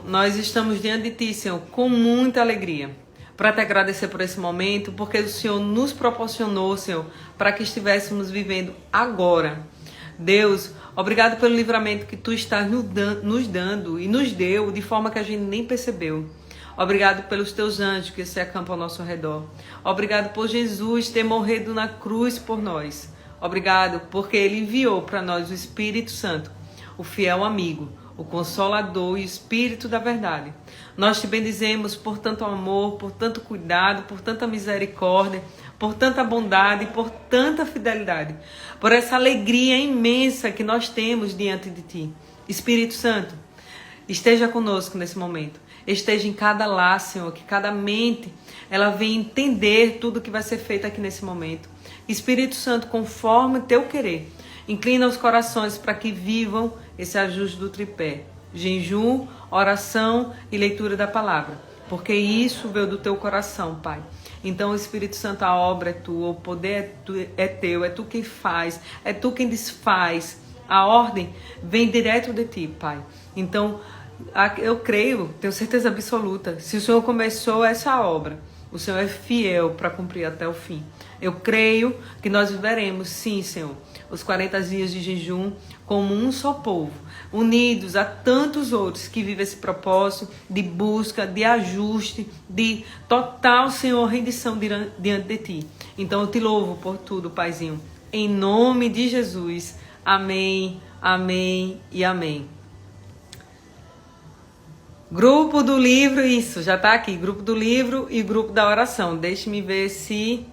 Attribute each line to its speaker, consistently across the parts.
Speaker 1: nós estamos diante de Ti, Senhor, com muita alegria, para te agradecer por esse momento, porque o Senhor nos proporcionou, Senhor, para que estivéssemos vivendo agora. Deus, obrigado pelo livramento que Tu estás nos dando e nos deu de forma que a gente nem percebeu. Obrigado pelos Teus anjos que se acampam ao nosso redor. Obrigado por Jesus ter morrido na cruz por nós. Obrigado porque Ele enviou para nós o Espírito Santo, o fiel amigo, o Consolador e o Espírito da verdade. Nós te bendizemos por tanto amor, por tanto cuidado, por tanta misericórdia, por tanta bondade e por tanta fidelidade, por essa alegria imensa que nós temos diante de Ti. Espírito Santo, esteja conosco nesse momento. Esteja em cada lar, Senhor, que cada mente ela venha entender tudo que vai ser feito aqui nesse momento. Espírito Santo, conforme Teu querer, inclina os corações para que vivam esse ajuste do tripé: jejum, oração e leitura da palavra, porque isso veio do Teu coração, Pai. Então, Espírito Santo, a obra é Tua, o poder é Teu, é Tu quem faz, é Tu quem desfaz. A ordem vem direto de Ti, Pai. Então, eu creio, tenho certeza absoluta, se o Senhor começou essa obra, o Senhor é fiel para cumprir até o fim. Eu creio que nós viveremos, sim, Senhor, os 40 dias de jejum como um só povo, unidos a tantos outros que vivem esse propósito de busca, de ajuste, de total, Senhor, rendição diante de Ti. Então eu te louvo por tudo, Paizinho. Em nome de Jesus. Amém, amém e amém. Grupo do livro, isso, já tá aqui. Grupo do livro e grupo da oração. Deixe-me ver se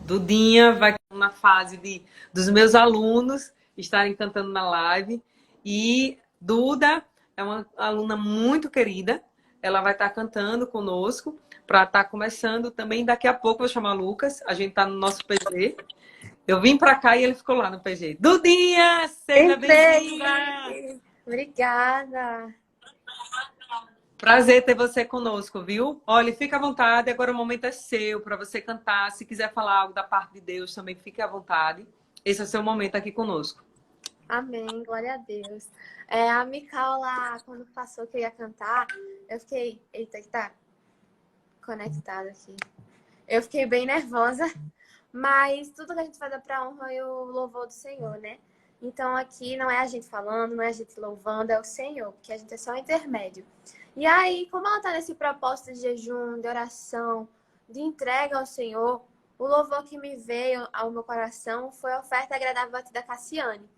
Speaker 1: Dudinha vai na fase dos meus alunos estarem cantando na live. E Duda é uma aluna muito querida. Ela vai estar cantando conosco para estar começando também. Daqui a pouco eu vou chamar Lucas. A gente tá no nosso PG. Eu vim para cá e ele ficou lá no PG. Dudinha, seja bem-vinda!
Speaker 2: Obrigada!
Speaker 1: Prazer ter você conosco, viu? Olha, fica à vontade, agora o momento é seu para você cantar. Se quiser falar algo da parte de Deus, também fique à vontade. Esse é o seu momento aqui conosco.
Speaker 2: Amém, glória a Deus. A Micaela, quando passou que eu ia cantar, eu fiquei... Eita, que tá conectado aqui. Eu fiquei bem nervosa, mas tudo que a gente faz é pra honra e o louvor do Senhor, né? Então aqui não é a gente falando, não é a gente louvando, é o Senhor, porque a gente é só um intermédio. E aí, como ela tá nesse propósito de jejum, de oração, de entrega ao Senhor, o louvor que me veio ao meu coração foi a oferta agradável da Cassiane.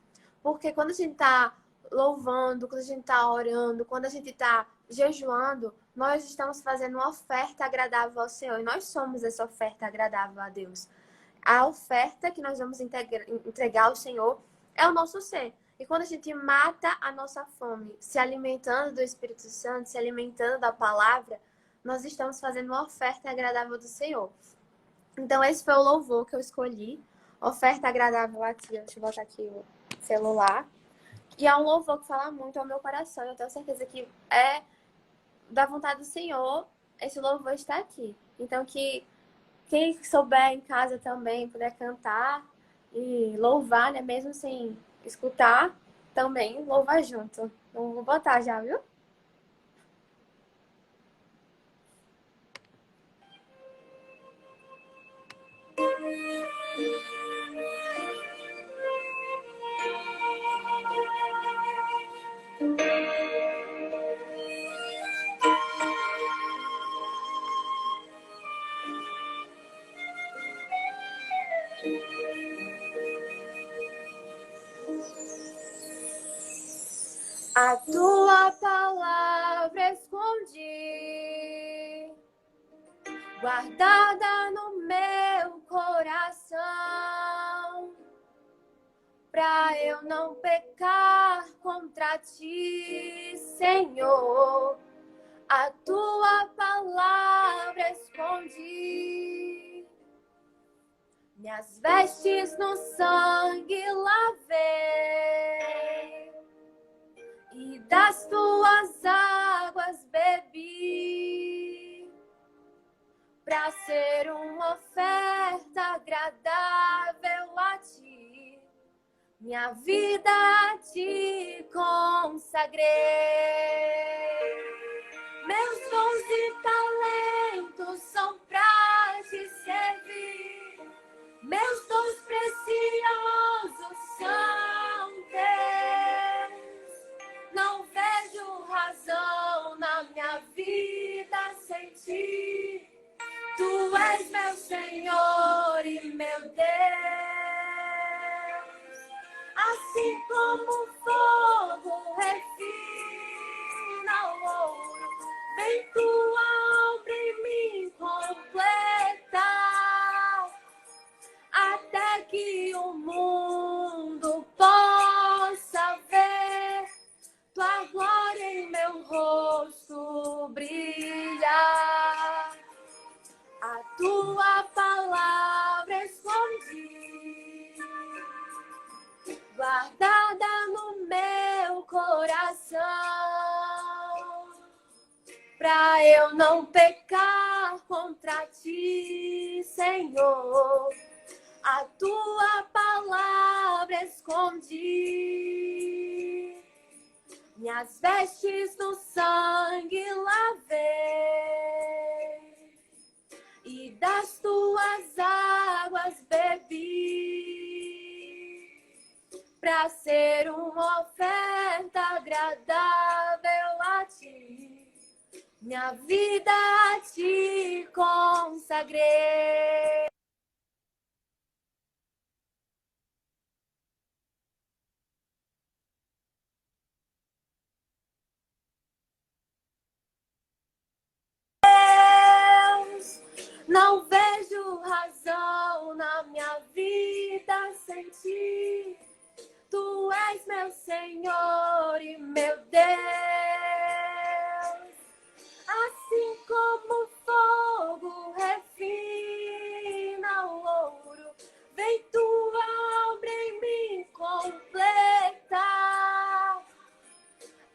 Speaker 2: Porque quando a gente tá louvando, quando a gente tá orando, quando a gente tá jejuando, nós estamos fazendo uma oferta agradável ao Senhor. E nós somos essa oferta agradável a Deus. A oferta que nós vamos entregar ao Senhor é o nosso ser. E quando a gente mata a nossa fome, se alimentando do Espírito Santo, se alimentando da palavra, nós estamos fazendo uma oferta agradável do Senhor. Então, esse foi o louvor que eu escolhi. Oferta agradável a Ti. Deixa eu botar aqui o celular. E é um louvor que fala muito ao meu coração. Eu tenho certeza que é da vontade do Senhor esse louvor está aqui. Então, que quem souber em casa também puder cantar e louvar, né? Mesmo sem escutar, também louvar junto. Então, vou botar já, viu? A Tua palavra escondi, guardada no meu coração, pra eu não pecar contra Ti, Senhor. A Tua palavra escondi, minhas vestes no sangue lavei, e das Tuas águas bebi, pra ser uma oferta agradável a Ti, minha vida a Ti consagrei. ti. Tu és meu Senhor e meu Deus. Assim como o fogo refina o ouro, vem tua obra em mim completa, até que o mundo possa ver tua glória em meu rosto brilhar. A tua palavra escondi, guardada no meu coração, pra eu não pecar contra ti, Senhor. A tua palavra escondi, minhas vestes no sangue lavei, e das tuas águas bebi, pra ser uma oferta agradável a ti. Minha vida a ti consagrei. Não vejo razão na minha vida sem ti. Tu és meu Senhor e meu Deus. Assim como o fogo refina o ouro, vem tua obra em mim completa,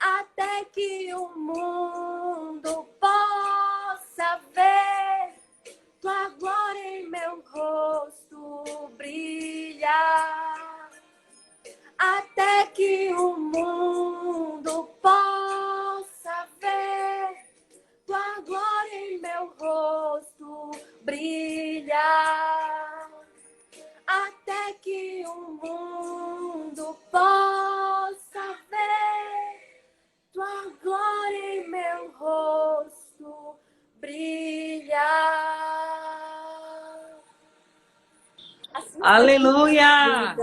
Speaker 2: até que o mundo possa ver tua glória em meu rosto brilhar, até que o mundo possa ver tua glória em meu rosto brilhar, até que o mundo possa ver tua glória em meu rosto brilhar. Assim
Speaker 1: Aleluia!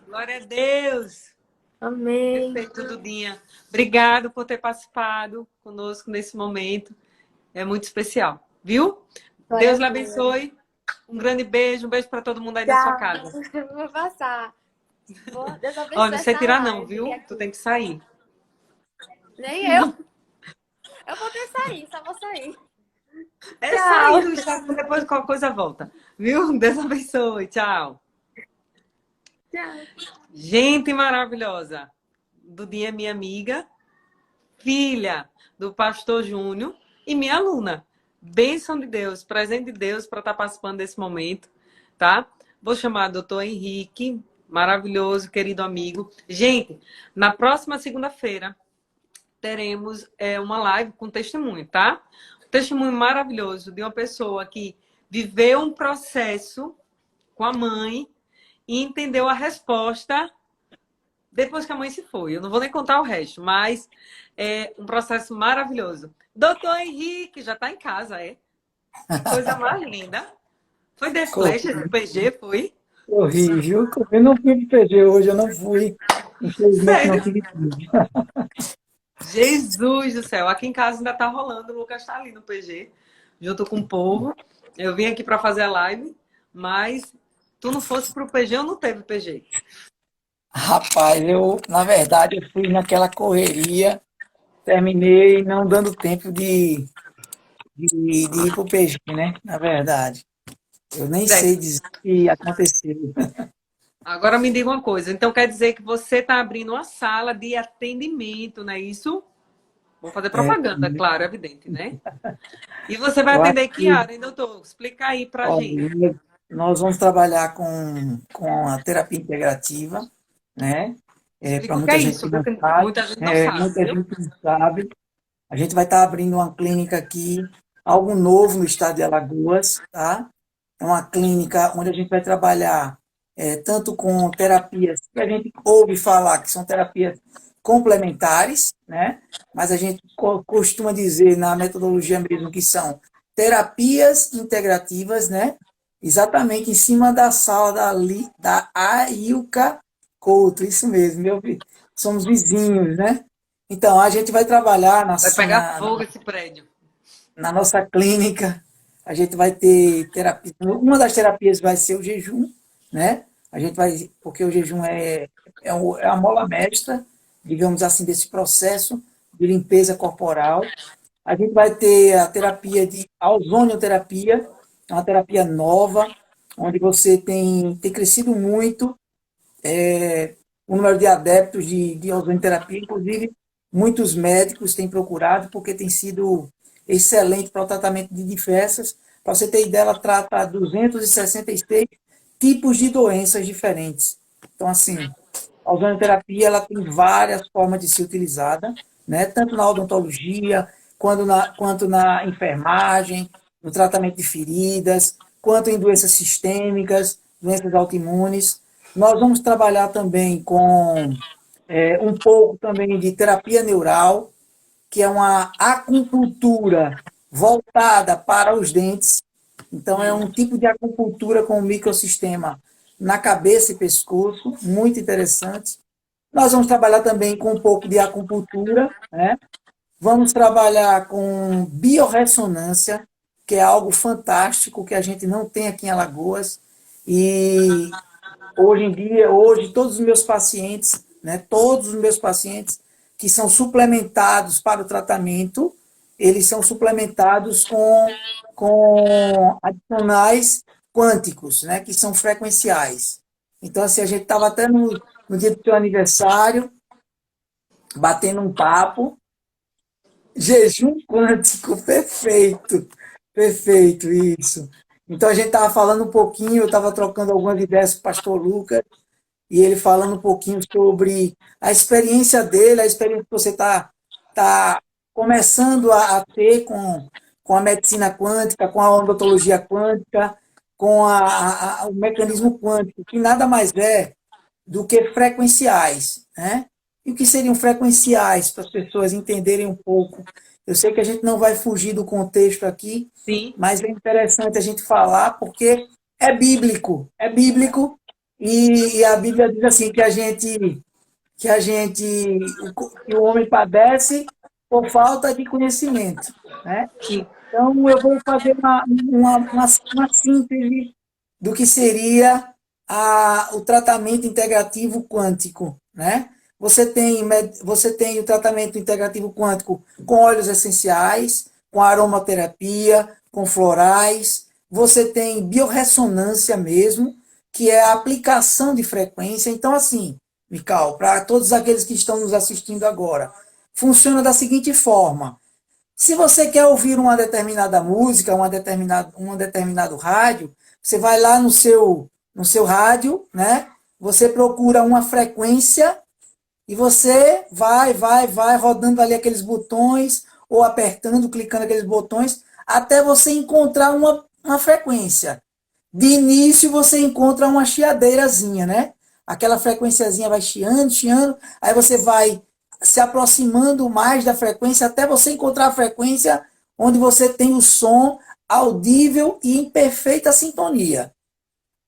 Speaker 1: Glória a Deus!
Speaker 2: Amém.
Speaker 1: Perfeito, Dudinha. Obrigado por ter participado conosco nesse momento. É muito especial, viu?
Speaker 2: Glória
Speaker 1: Deus lhe
Speaker 2: a Deus.
Speaker 1: abençoe. Um grande beijo. Um beijo para todo mundo aí na sua casa.
Speaker 2: Vou passar. Deus abençoe.
Speaker 1: Ó, não sei
Speaker 2: essa
Speaker 1: tirar não,
Speaker 2: live
Speaker 1: viu?
Speaker 2: aqui.
Speaker 1: Tu tem que sair.
Speaker 2: Nem eu. Eu vou ter que sair, só vou sair.
Speaker 1: É
Speaker 2: Tchau.
Speaker 1: sair do Instagram, depois qualquer coisa volta. Viu? Deus abençoe. Tchau.
Speaker 2: Tchau.
Speaker 1: Gente maravilhosa. Dudinha é minha amiga, filha do pastor Júnior e minha aluna. Bênção de Deus, presente de Deus para estar participando desse momento, tá? Vou chamar o doutor Henrique, maravilhoso, querido amigo. Gente, na próxima segunda-feira teremos uma live com testemunho, tá? Um testemunho maravilhoso de uma pessoa que viveu um processo com a mãe e entendeu a resposta depois que a mãe se foi. Eu não vou nem contar o resto, mas é um processo maravilhoso. Doutor Henrique, já está em casa, é? Coisa mais linda. Foi The Flash, do PG, foi?
Speaker 3: Corri, viu? Eu não fui pro PG hoje, eu não fui. Infelizmente não
Speaker 1: Sério?
Speaker 3: tive tempo.
Speaker 1: Jesus do céu. Aqui em casa ainda tá rolando. O Lucas está ali no PG, junto com o povo. Eu vim aqui para fazer a live, mas tu não fosse pro PG, eu não teve PG.
Speaker 3: Rapaz, na verdade, eu fui naquela correria, terminei não dando tempo de ir pro PG, né? Na verdade. Eu nem sei dizer o que aconteceu.
Speaker 1: Agora me diga uma coisa. Então quer dizer que você está abrindo uma sala de atendimento, não é isso? Vou fazer propaganda, claro, é evidente, né? E você vai
Speaker 3: Eu acho
Speaker 1: atender que área, hein, doutor? Explica aí pra gente.
Speaker 3: que nós vamos trabalhar com a terapia integrativa, né?
Speaker 1: Explica
Speaker 3: Para
Speaker 1: o que é
Speaker 3: muita gente
Speaker 1: isso,
Speaker 3: que não
Speaker 1: porque
Speaker 3: sabe,
Speaker 1: muita gente não sabe,
Speaker 3: muita
Speaker 1: viu?
Speaker 3: gente não sabe. A gente vai estar abrindo uma clínica aqui, algo novo no estado de Alagoas, tá? É uma clínica onde a gente vai trabalhar tanto com terapias que a gente ouve falar que são terapias complementares, né? Mas a gente costuma dizer na metodologia mesmo que são terapias integrativas, né? Exatamente em cima da sala da Ailka Couto, isso mesmo, somos vizinhos, né? Então, a gente vai trabalhar
Speaker 1: Vai pegar fogo esse prédio.
Speaker 3: na nossa clínica, a gente vai ter terapia. Uma das terapias vai ser o jejum, né? A gente vai, porque o jejum é a mola mestra, digamos assim, desse processo de limpeza corporal. A gente vai ter a terapia de ozonioterapia, é uma terapia nova, onde você tem crescido muito o número de adeptos de ozonioterapia, inclusive muitos médicos têm procurado, porque tem sido excelente para o tratamento de diversas. Para você ter ideia, ela trata 266 tipos de doenças diferentes. Então, assim, a ozonioterapia ela tem várias formas de ser utilizada, né? Tanto na odontologia, quanto na enfermagem, no tratamento de feridas, quanto em doenças sistêmicas, doenças autoimunes. Nós vamos trabalhar também com um pouco também de terapia neural, que é uma acupuntura voltada para os dentes. Então, é um tipo de acupuntura com um microsistema na cabeça e pescoço, muito interessante. Nós vamos trabalhar também com um pouco de acupuntura, né? Vamos trabalhar com biorressonância, que é algo fantástico que a gente não tem aqui em Alagoas. E hoje em dia, todos os meus pacientes, né, todos os meus pacientes que são suplementados para o tratamento, eles são suplementados com adicionais quânticos, né, que são frequenciais. Então, assim, a gente estava até no dia do seu aniversário, batendo um papo, jejum quântico, perfeito, perfeito, isso. Então, a gente estava falando um pouquinho, eu estava trocando algumas ideias com o pastor Lucas, e ele falando um pouquinho sobre a experiência dele, a experiência que você tá começando a ter com a medicina quântica, com a odontologia quântica, com o mecanismo quântico, que nada mais é do que frequenciais, né? E o que seriam frequenciais para as pessoas entenderem um pouco? Eu sei que a gente não vai fugir do contexto aqui,
Speaker 1: Sim,
Speaker 3: mas é interessante a gente falar porque é bíblico e a Bíblia diz assim que o homem padece por falta de conhecimento, né?
Speaker 1: sim.
Speaker 3: Então eu vou fazer uma síntese do que seria o tratamento integrativo quântico, né? Você tem o tratamento integrativo quântico com óleos essenciais, com aromaterapia, com florais. Você tem biorressonância mesmo, que é a aplicação de frequência. Então, assim, Mical, para todos aqueles que estão nos assistindo agora, funciona da seguinte forma. Se você quer ouvir uma determinada música, um determinado rádio, você vai lá no seu rádio, né? Você procura uma frequência e você vai rodando ali aqueles botões, ou apertando, clicando aqueles botões, até você encontrar uma frequência. De início você encontra uma chiadeirazinha, né? Aquela frequenciazinha vai chiando, chiando, aí você vai se aproximando mais da frequência até você encontrar a frequência onde você tem o som audível e em perfeita sintonia.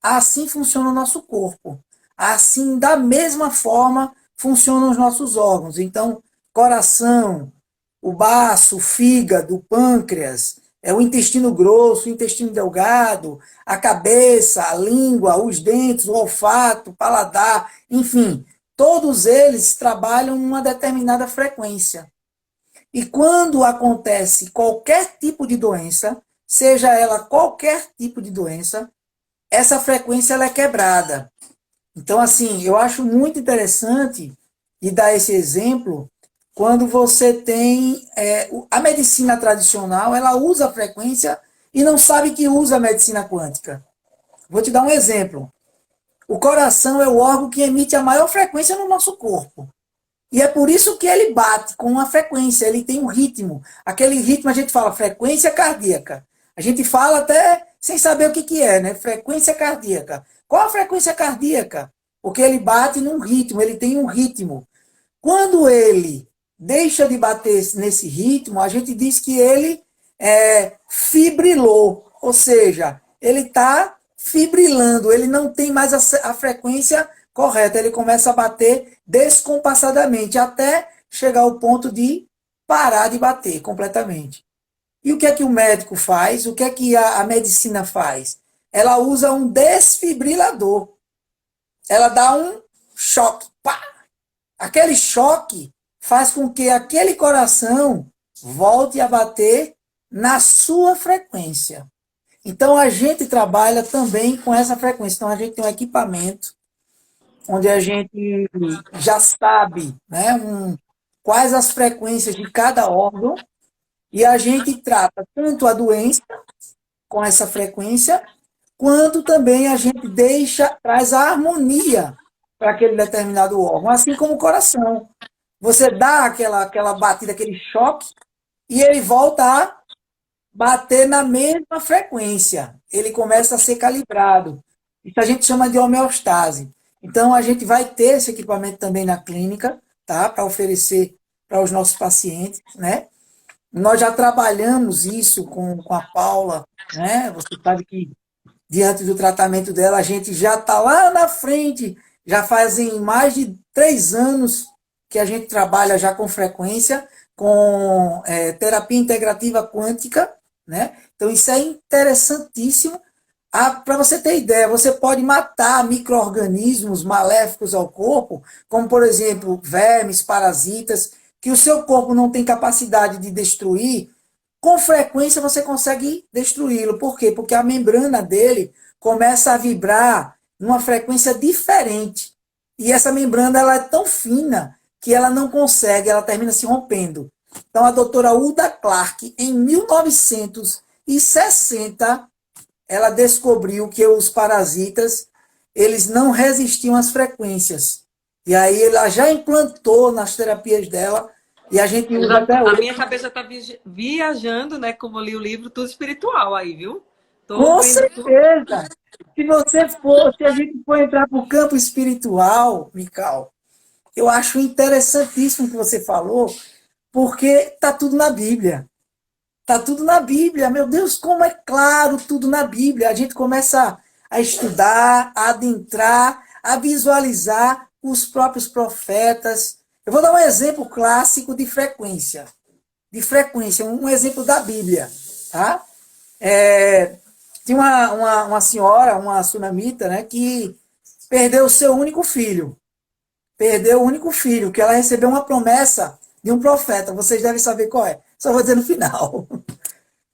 Speaker 3: Assim funciona o nosso corpo. Assim, da mesma forma, funcionam os nossos órgãos. Então, coração, o baço, o fígado, o pâncreas, o intestino grosso, o intestino delgado, a cabeça, a língua, os dentes, o olfato, o paladar, enfim, todos eles trabalham em uma determinada frequência. E quando acontece qualquer tipo de doença, seja ela qualquer tipo de doença, essa frequência ela é quebrada. Então, assim, eu acho muito interessante de dar esse exemplo quando você tem a medicina tradicional, ela usa a frequência e não sabe que usa a medicina quântica. Vou te dar um exemplo. O coração é o órgão que emite a maior frequência no nosso corpo. E é por isso que ele bate com uma frequência, ele tem um ritmo. Aquele ritmo a gente fala frequência cardíaca. A gente fala até sem saber o que é, né? Frequência cardíaca. Qual a frequência cardíaca? Porque ele bate num ritmo, ele tem um ritmo. Quando ele deixa de bater nesse ritmo, a gente diz que ele fibrilou, ou seja, ele está fibrilando, ele não tem mais a frequência correta, ele começa a bater descompassadamente, até chegar ao ponto de parar de bater completamente. E o que é que o médico faz? O que é que a medicina faz? Ela usa um desfibrilador. Ela dá um choque. Pá! Aquele choque faz com que aquele coração volte a bater na sua frequência. Então a gente trabalha também com essa frequência. Então a gente tem um equipamento onde a gente já sabe, né, quais as frequências de cada órgão e a gente trata tanto a doença com essa frequência, quanto também a gente traz a harmonia para aquele determinado órgão, assim como o coração. Você dá aquela batida, aquele choque, e ele volta a bater na mesma frequência. Ele começa a ser calibrado. Isso a gente chama de homeostase. Então, a gente vai ter esse equipamento também na clínica, tá? Para oferecer para os nossos pacientes, né? Nós já trabalhamos isso com a Paula, né? Você sabe que diante do tratamento dela, a gente já está lá na frente, já fazem mais de 3 anos que a gente trabalha já com frequência, com terapia integrativa quântica, né? Então isso é interessantíssimo. Para você ter ideia, você pode matar micro-organismos maléficos ao corpo, como por exemplo vermes, parasitas, que o seu corpo não tem capacidade de destruir, com frequência você consegue destruí-lo. Por quê? Porque a membrana dele começa a vibrar numa frequência diferente. E essa membrana ela é tão fina que ela não consegue, ela termina se rompendo. Então a doutora Uda Clark, em 1960, ela descobriu que os parasitas eles não resistiam às frequências. E aí ela já implantou nas terapias dela e a gente usa até hoje.
Speaker 1: A minha cabeça está viajando, né? Como eu li o livro, tudo espiritual aí, viu?
Speaker 3: Com certeza. Se a gente for entrar para o campo espiritual, Mical, eu acho interessantíssimo o que você falou, porque está tudo na Bíblia. Está tudo na Bíblia. Meu Deus, como é claro tudo na Bíblia. A gente começa a estudar, a adentrar, a visualizar os próprios profetas. Eu vou dar um exemplo clássico de frequência. Um exemplo da Bíblia. Tá? Tinha uma senhora, uma sunamita, né, que perdeu o seu único filho. Perdeu o único filho, que ela recebeu uma promessa de um profeta. Vocês devem saber qual é. Só vou dizer no final.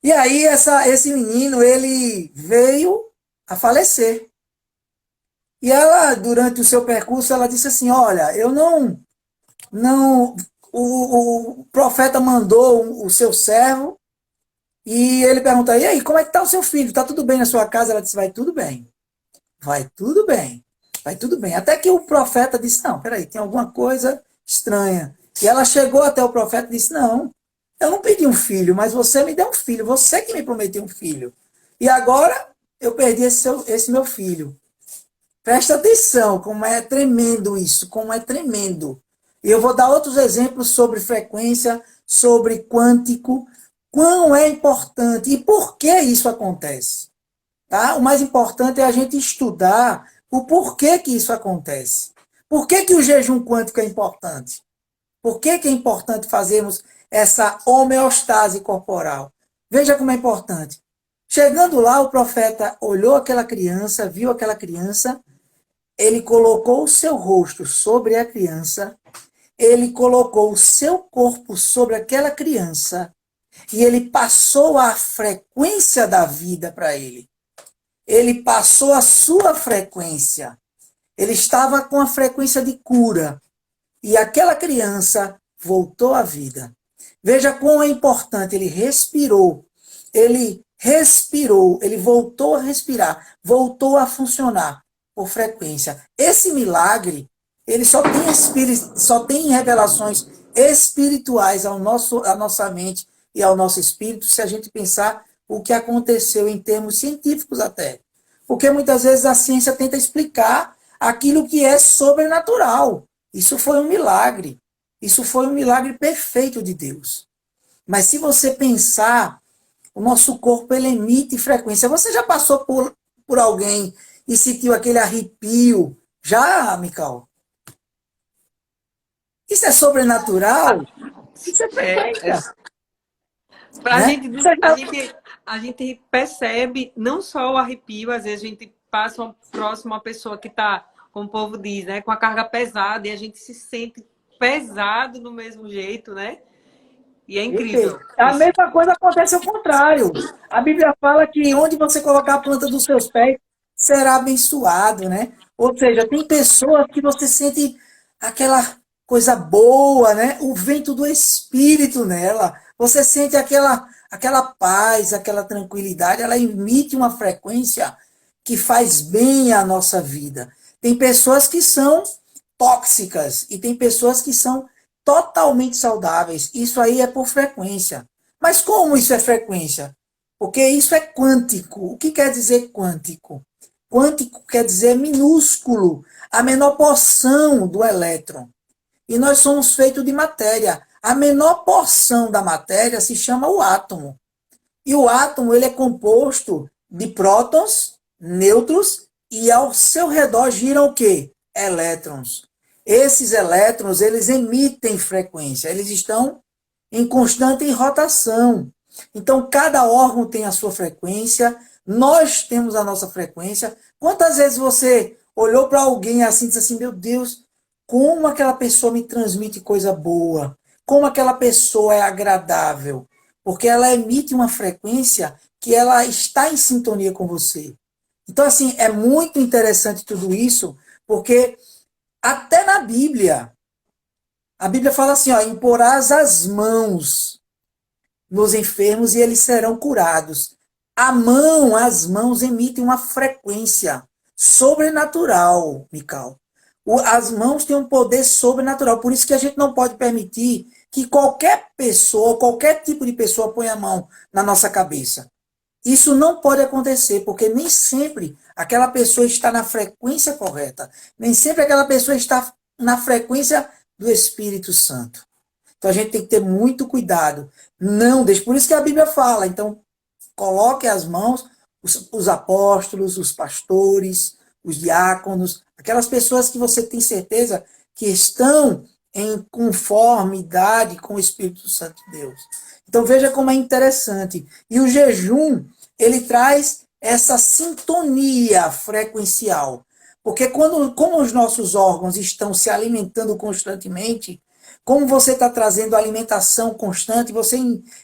Speaker 3: E aí esse menino, ele veio a falecer. E ela, durante o seu percurso, ela disse assim, olha, eu não o profeta mandou o seu servo e ele pergunta, e aí, como é que está o seu filho? Está tudo bem na sua casa? Ela disse, vai tudo bem. Vai tudo bem. Vai tudo bem. Até que o profeta disse, não, peraí, tem alguma coisa estranha. E ela chegou até o profeta e disse, não, eu não pedi um filho, mas você me deu um filho, você que me prometeu um filho. E agora eu perdi esse meu filho. Presta atenção, como é tremendo isso, como é tremendo. E eu vou dar outros exemplos sobre frequência, sobre quântico, quão é importante e por que isso acontece. Tá? O mais importante é a gente estudar o porquê que isso acontece. Por que o jejum quântico é importante? Por que é importante fazermos essa homeostase corporal? Veja como é importante. Chegando lá, o profeta olhou aquela criança, viu aquela criança, ele colocou o seu rosto sobre a criança, ele colocou o seu corpo sobre aquela criança e ele passou a frequência da vida para ele. Ele passou a sua frequência. Ele estava com a frequência de cura. E aquela criança voltou à vida. Veja como é importante. Ele respirou, ele voltou a respirar, voltou a funcionar por frequência. Esse milagre, ele só tem revelações espirituais à nossa mente e ao nosso espírito, se a gente pensar o que aconteceu em termos científicos até. Porque muitas vezes a ciência tenta explicar aquilo que é sobrenatural. Isso foi um milagre. Isso foi um milagre perfeito de Deus. Mas se você pensar o nosso corpo ele emite frequência. Você já passou por alguém e sentiu aquele arrepio? Já, Mical? Isso é sobrenatural? Isso é
Speaker 1: É, é,
Speaker 3: frequência,
Speaker 1: a
Speaker 3: né?
Speaker 1: gente,
Speaker 3: Você
Speaker 1: a
Speaker 3: já-
Speaker 1: gente, a gente percebe não só o arrepio, às vezes a gente passa próximo a uma pessoa que está, como o povo diz, né, com a carga pesada, e a gente se sente pesado do mesmo jeito, né? E é incrível
Speaker 3: Perfeito. A
Speaker 1: isso.
Speaker 3: mesma coisa acontece ao contrário. A Bíblia fala que onde você colocar a planta dos seus pés será abençoado, né? Ou seja, tem pessoas que você sente aquela coisa boa, né? O vento do Espírito nela. Você sente aquela paz, aquela tranquilidade. Ela emite uma frequência que faz bem à nossa vida. Tem pessoas que são tóxicas e tem pessoas que são totalmente saudáveis. Isso aí é por frequência. Mas como isso é frequência? Porque isso é quântico. O que quer dizer quântico? Quântico quer dizer minúsculo, a menor porção do elétron. E nós somos feitos de matéria. A menor porção da matéria se chama o átomo. E o átomo ele é composto de prótons, nêutrons e ao seu redor giram o quê? Elétrons. Esses elétrons, eles emitem frequência, eles estão em constante rotação. Então, cada órgão tem a sua frequência, nós temos a nossa frequência. Quantas vezes você olhou para alguém assim e disse assim, meu Deus, como aquela pessoa me transmite coisa boa, como aquela pessoa é agradável, porque ela emite uma frequência que ela está em sintonia com você. Então, assim, é muito interessante tudo isso, porque até na Bíblia, a Bíblia fala assim, ó, imporás as mãos nos enfermos e eles serão curados. As mãos emitem uma frequência sobrenatural, Mical. As mãos têm um poder sobrenatural, por isso que a gente não pode permitir que qualquer pessoa, qualquer tipo de pessoa ponha a mão na nossa cabeça. Isso não pode acontecer, porque nem sempre aquela pessoa está na frequência correta. Nem sempre aquela pessoa está na frequência do Espírito Santo. Então a gente tem que ter muito cuidado. Não deixe. Por isso que a Bíblia fala. Então, coloque as mãos, os apóstolos, os pastores, os diáconos, aquelas pessoas que você tem certeza que estão em conformidade com o Espírito Santo de Deus. Então veja como é interessante. E o jejum, ele traz essa sintonia frequencial. Porque como os nossos órgãos estão se alimentando constantemente, como você está trazendo alimentação constante, você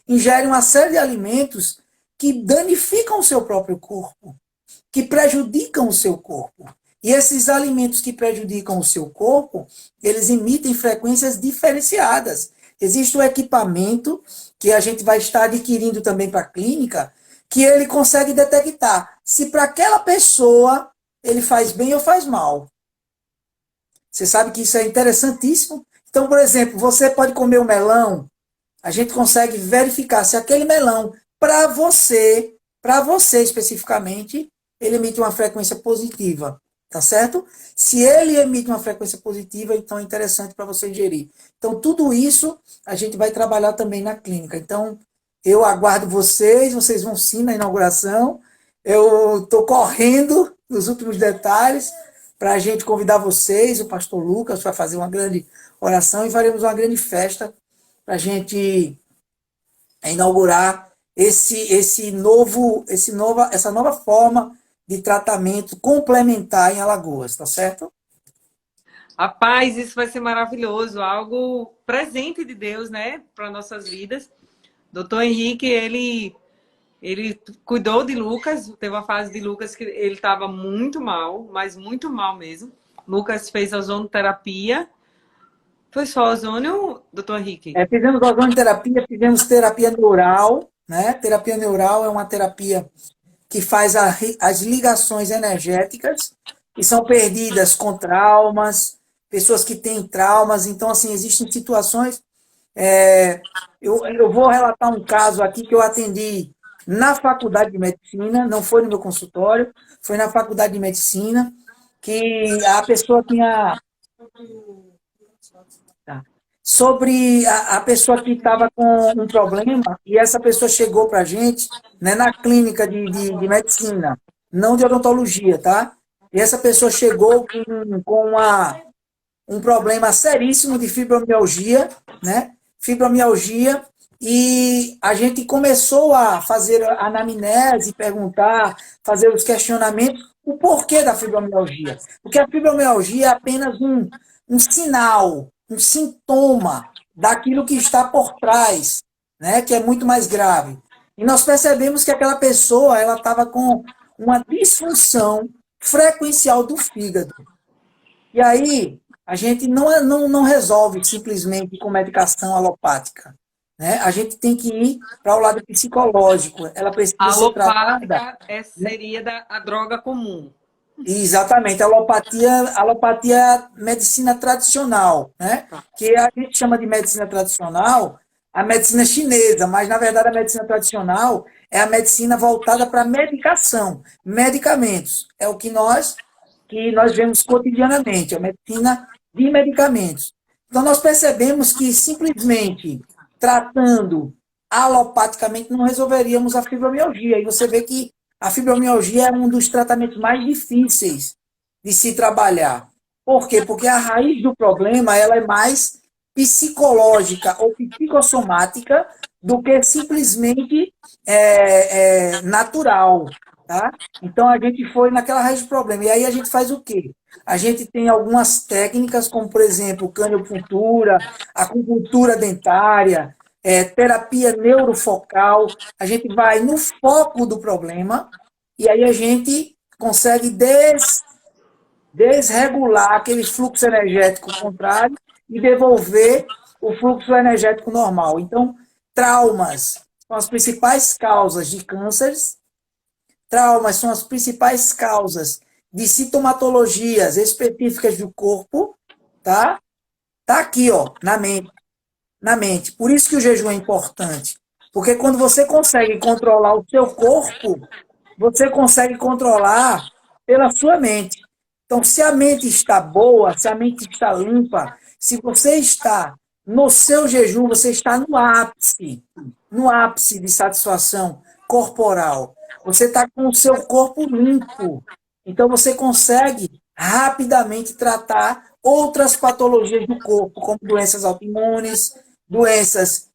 Speaker 3: ingere uma série de alimentos que danificam o seu próprio corpo, que prejudicam o seu corpo. E esses alimentos que prejudicam o seu corpo, eles emitem frequências diferenciadas. Existe um equipamento que a gente vai estar adquirindo também para a clínica, que ele consegue detectar se para aquela pessoa ele faz bem ou faz mal. Você sabe que isso é interessantíssimo. Então, por exemplo, você pode comer um melão, a gente consegue verificar se aquele melão, para você especificamente, ele emite uma frequência positiva, tá certo? Se ele emite uma frequência positiva, então é interessante para você ingerir. Então, tudo isso a gente vai trabalhar também na clínica. Então, eu aguardo vocês vão sim na inauguração. Eu estou correndo nos últimos detalhes para a gente convidar vocês, o pastor Lucas vai fazer uma grande oração e faremos uma grande festa para a gente inaugurar essa nova forma de tratamento complementar em Alagoas, tá certo?
Speaker 1: Rapaz, isso vai ser maravilhoso, algo presente de Deus, né, para nossas vidas. Doutor Henrique, ele cuidou de Lucas, teve uma fase de Lucas que ele estava muito mal, mas muito mal mesmo. Lucas fez ozonoterapia. Foi só ozônio, doutor Henrique?
Speaker 3: Fizemos ozonoterapia, fizemos terapia neural, né? Terapia neural é uma terapia que faz as ligações energéticas que são perdidas com traumas, pessoas que têm traumas. Então, assim, existem situações. Eu vou relatar um caso aqui que eu atendi na faculdade de medicina, não foi no meu consultório, foi na faculdade de medicina, que a pessoa tinha. Tá. sobre a pessoa que estava com um problema e essa pessoa chegou para a gente, né, na clínica de medicina, não de odontologia, tá? E essa pessoa chegou com um problema seríssimo de fibromialgia, né? Fibromialgia, e a gente começou a fazer a anamnese, perguntar, fazer os questionamentos, o porquê da fibromialgia. Porque a fibromialgia é apenas um sinal, um sintoma daquilo que está por trás, né? Que é muito mais grave. E nós percebemos que aquela pessoa ela estava com uma disfunção frequencial do fígado. E aí, a gente não resolve simplesmente com medicação alopática, né? A gente tem que ir para o lado psicológico. Ela
Speaker 1: A
Speaker 3: precisa ser tratada,
Speaker 1: alopática
Speaker 3: né?
Speaker 1: seria a droga comum.
Speaker 3: Exatamente, alopatia é a medicina tradicional, né? Que a gente chama de medicina tradicional a medicina chinesa, mas na verdade a medicina tradicional é a medicina voltada para medicação, medicamentos. É o que nós vemos cotidianamente, a medicina de medicamentos. Então, nós percebemos que simplesmente tratando alopaticamente não resolveríamos a fibromialgia. E você vê que a fibromialgia é um dos tratamentos mais difíceis de se trabalhar. Por quê? Porque a raiz do problema ela é mais psicológica ou psicossomática do que simplesmente natural. Tá? Então a gente foi naquela raiz do problema. E aí a gente faz o quê? A gente tem algumas técnicas, como por exemplo, caniopuntura, acupuntura dentária, terapia neurofocal. A gente vai no foco do problema e aí a gente consegue desregular aquele fluxo energético contrário e devolver o fluxo energético normal. Então, traumas são as principais causas de cânceres. Traumas são as principais causas de sintomatologias específicas do corpo, tá? Tá aqui, ó, na mente. Por isso que o jejum é importante. Porque quando você consegue controlar o seu corpo, você consegue controlar pela sua mente. Então, se a mente está boa, se a mente está limpa, se você está no seu jejum, você está no ápice de satisfação corporal. Você está com o seu corpo limpo. Então, você consegue rapidamente tratar outras patologias do corpo, como doenças autoimunes, doenças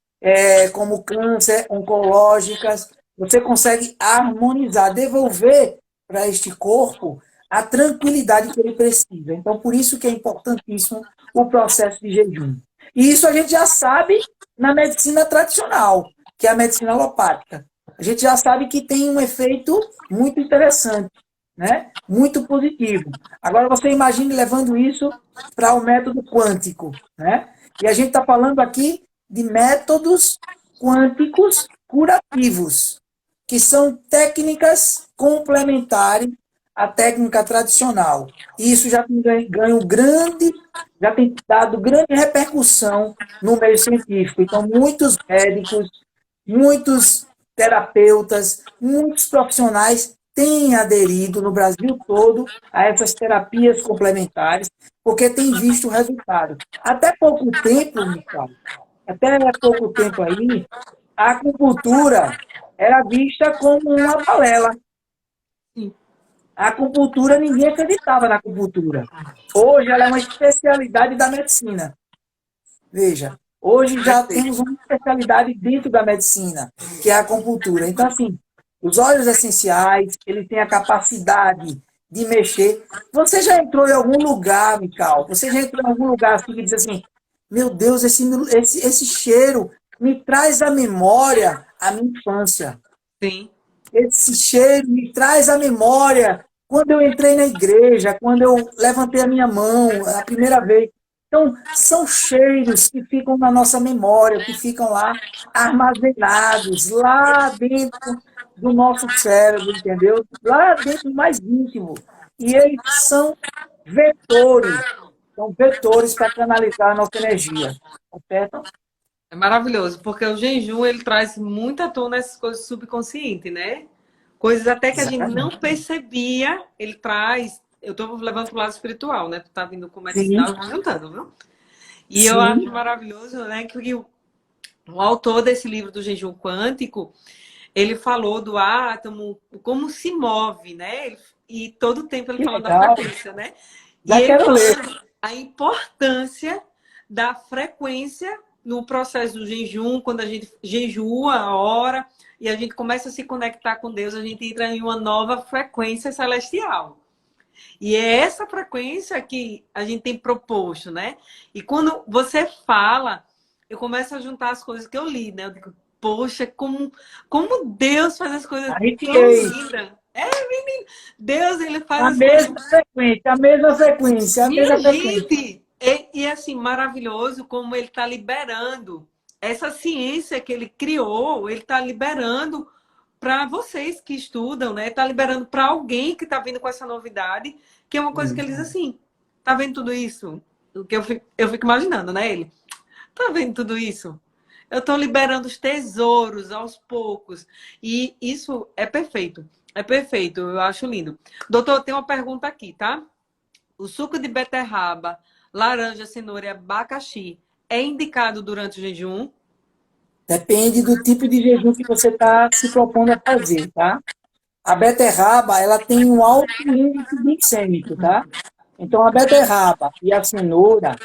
Speaker 3: como câncer, oncológicas. Você consegue harmonizar, devolver para este corpo a tranquilidade que ele precisa. Então, por isso que é importantíssimo o processo de jejum. E isso a gente já sabe na medicina tradicional, que é a medicina alopática. A gente já sabe que tem um efeito muito interessante, né? Muito positivo. Agora, você imagine levando isso para o método quântico, né? E a gente está falando aqui de métodos quânticos curativos, que são técnicas complementares à técnica tradicional. E isso já tem ganho grande, já tem dado grande repercussão no meio científico. Então, muitos médicos, muitos terapeutas, muitos profissionais têm aderido no Brasil todo a essas terapias complementares, porque têm visto o resultado. Até pouco tempo, Michel, até pouco tempo aí, a acupuntura era vista como uma balela. A acupuntura, ninguém acreditava na acupuntura. Hoje ela é uma especialidade da medicina. Veja, hoje já temos uma especialidade dentro da medicina, que é a acupuntura. Então, assim, os óleos essenciais, ele tem a capacidade de mexer. Você já entrou em algum lugar, Mical? Você já entrou em algum lugar assim que diz assim, meu Deus, esse cheiro me traz à memória a minha infância.
Speaker 1: Sim.
Speaker 3: Esse cheiro me traz à memória quando eu entrei na igreja, quando eu levantei a minha mão a primeira vez. Então, são cheiros que ficam na nossa memória, que ficam lá armazenados, lá dentro do nosso cérebro, entendeu? Lá dentro do mais íntimo. E eles vetores, são vetores para canalizar a nossa energia. Tá certo?
Speaker 1: É maravilhoso, porque o jejum ele traz muita tona essas coisas subconscientes, né? Coisas até que a gente não
Speaker 3: Exatamente.
Speaker 1: percebia, ele traz. Eu estou levando para o lado espiritual, né? Tu tá vindo com
Speaker 3: Sim,
Speaker 1: medicinal juntando, viu? E eu acho
Speaker 3: Sim,
Speaker 1: maravilhoso, né, que o autor desse livro do jejum quântico, ele falou do átomo, como se move, né? E todo tempo ele
Speaker 3: que
Speaker 1: fala da
Speaker 3: legal.
Speaker 1: frequência, né? E
Speaker 3: Já
Speaker 1: ele
Speaker 3: quero ler.
Speaker 1: fala a importância da frequência no processo do jejum, quando a gente jejua a hora e a gente começa a se conectar com Deus, a gente entra em uma nova frequência celestial. E é essa frequência que a gente tem proposto, né? E quando você fala, eu começo a juntar as coisas que eu li, né? Eu digo, poxa, como Deus faz as coisas tão
Speaker 3: Arrepiei.
Speaker 1: lindas. É, menino, Deus, ele
Speaker 3: A
Speaker 1: faz as coisas.
Speaker 3: mesma sequência, a mesma sequência, a
Speaker 1: Minha
Speaker 3: mesma sequência.
Speaker 1: gente! E assim, maravilhoso como ele está liberando. Essa ciência que ele criou, ele está liberando para vocês que estudam, né? Está liberando para alguém que está vindo com essa novidade, que é uma coisa que ele diz assim: tá vendo tudo isso? O que eu fico imaginando, né? Ele, tá vendo tudo isso? Eu estou liberando os tesouros aos poucos. E isso é perfeito. É perfeito, eu acho lindo. Doutor, tem uma pergunta aqui, tá? O suco de beterraba, laranja, cenoura e abacaxi é indicado durante o jejum?
Speaker 3: Depende do tipo de jejum que você está se propondo a fazer, tá? A beterraba, ela tem um alto índice glicêmico, tá? Então, a beterraba e a cenoura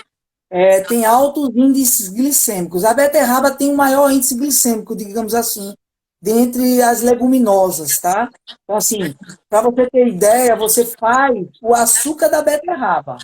Speaker 3: tem altos índices glicêmicos. A beterraba tem o maior índice glicêmico, digamos assim, dentre as leguminosas, tá? Então, assim, para você ter ideia, você faz o açúcar da beterraba.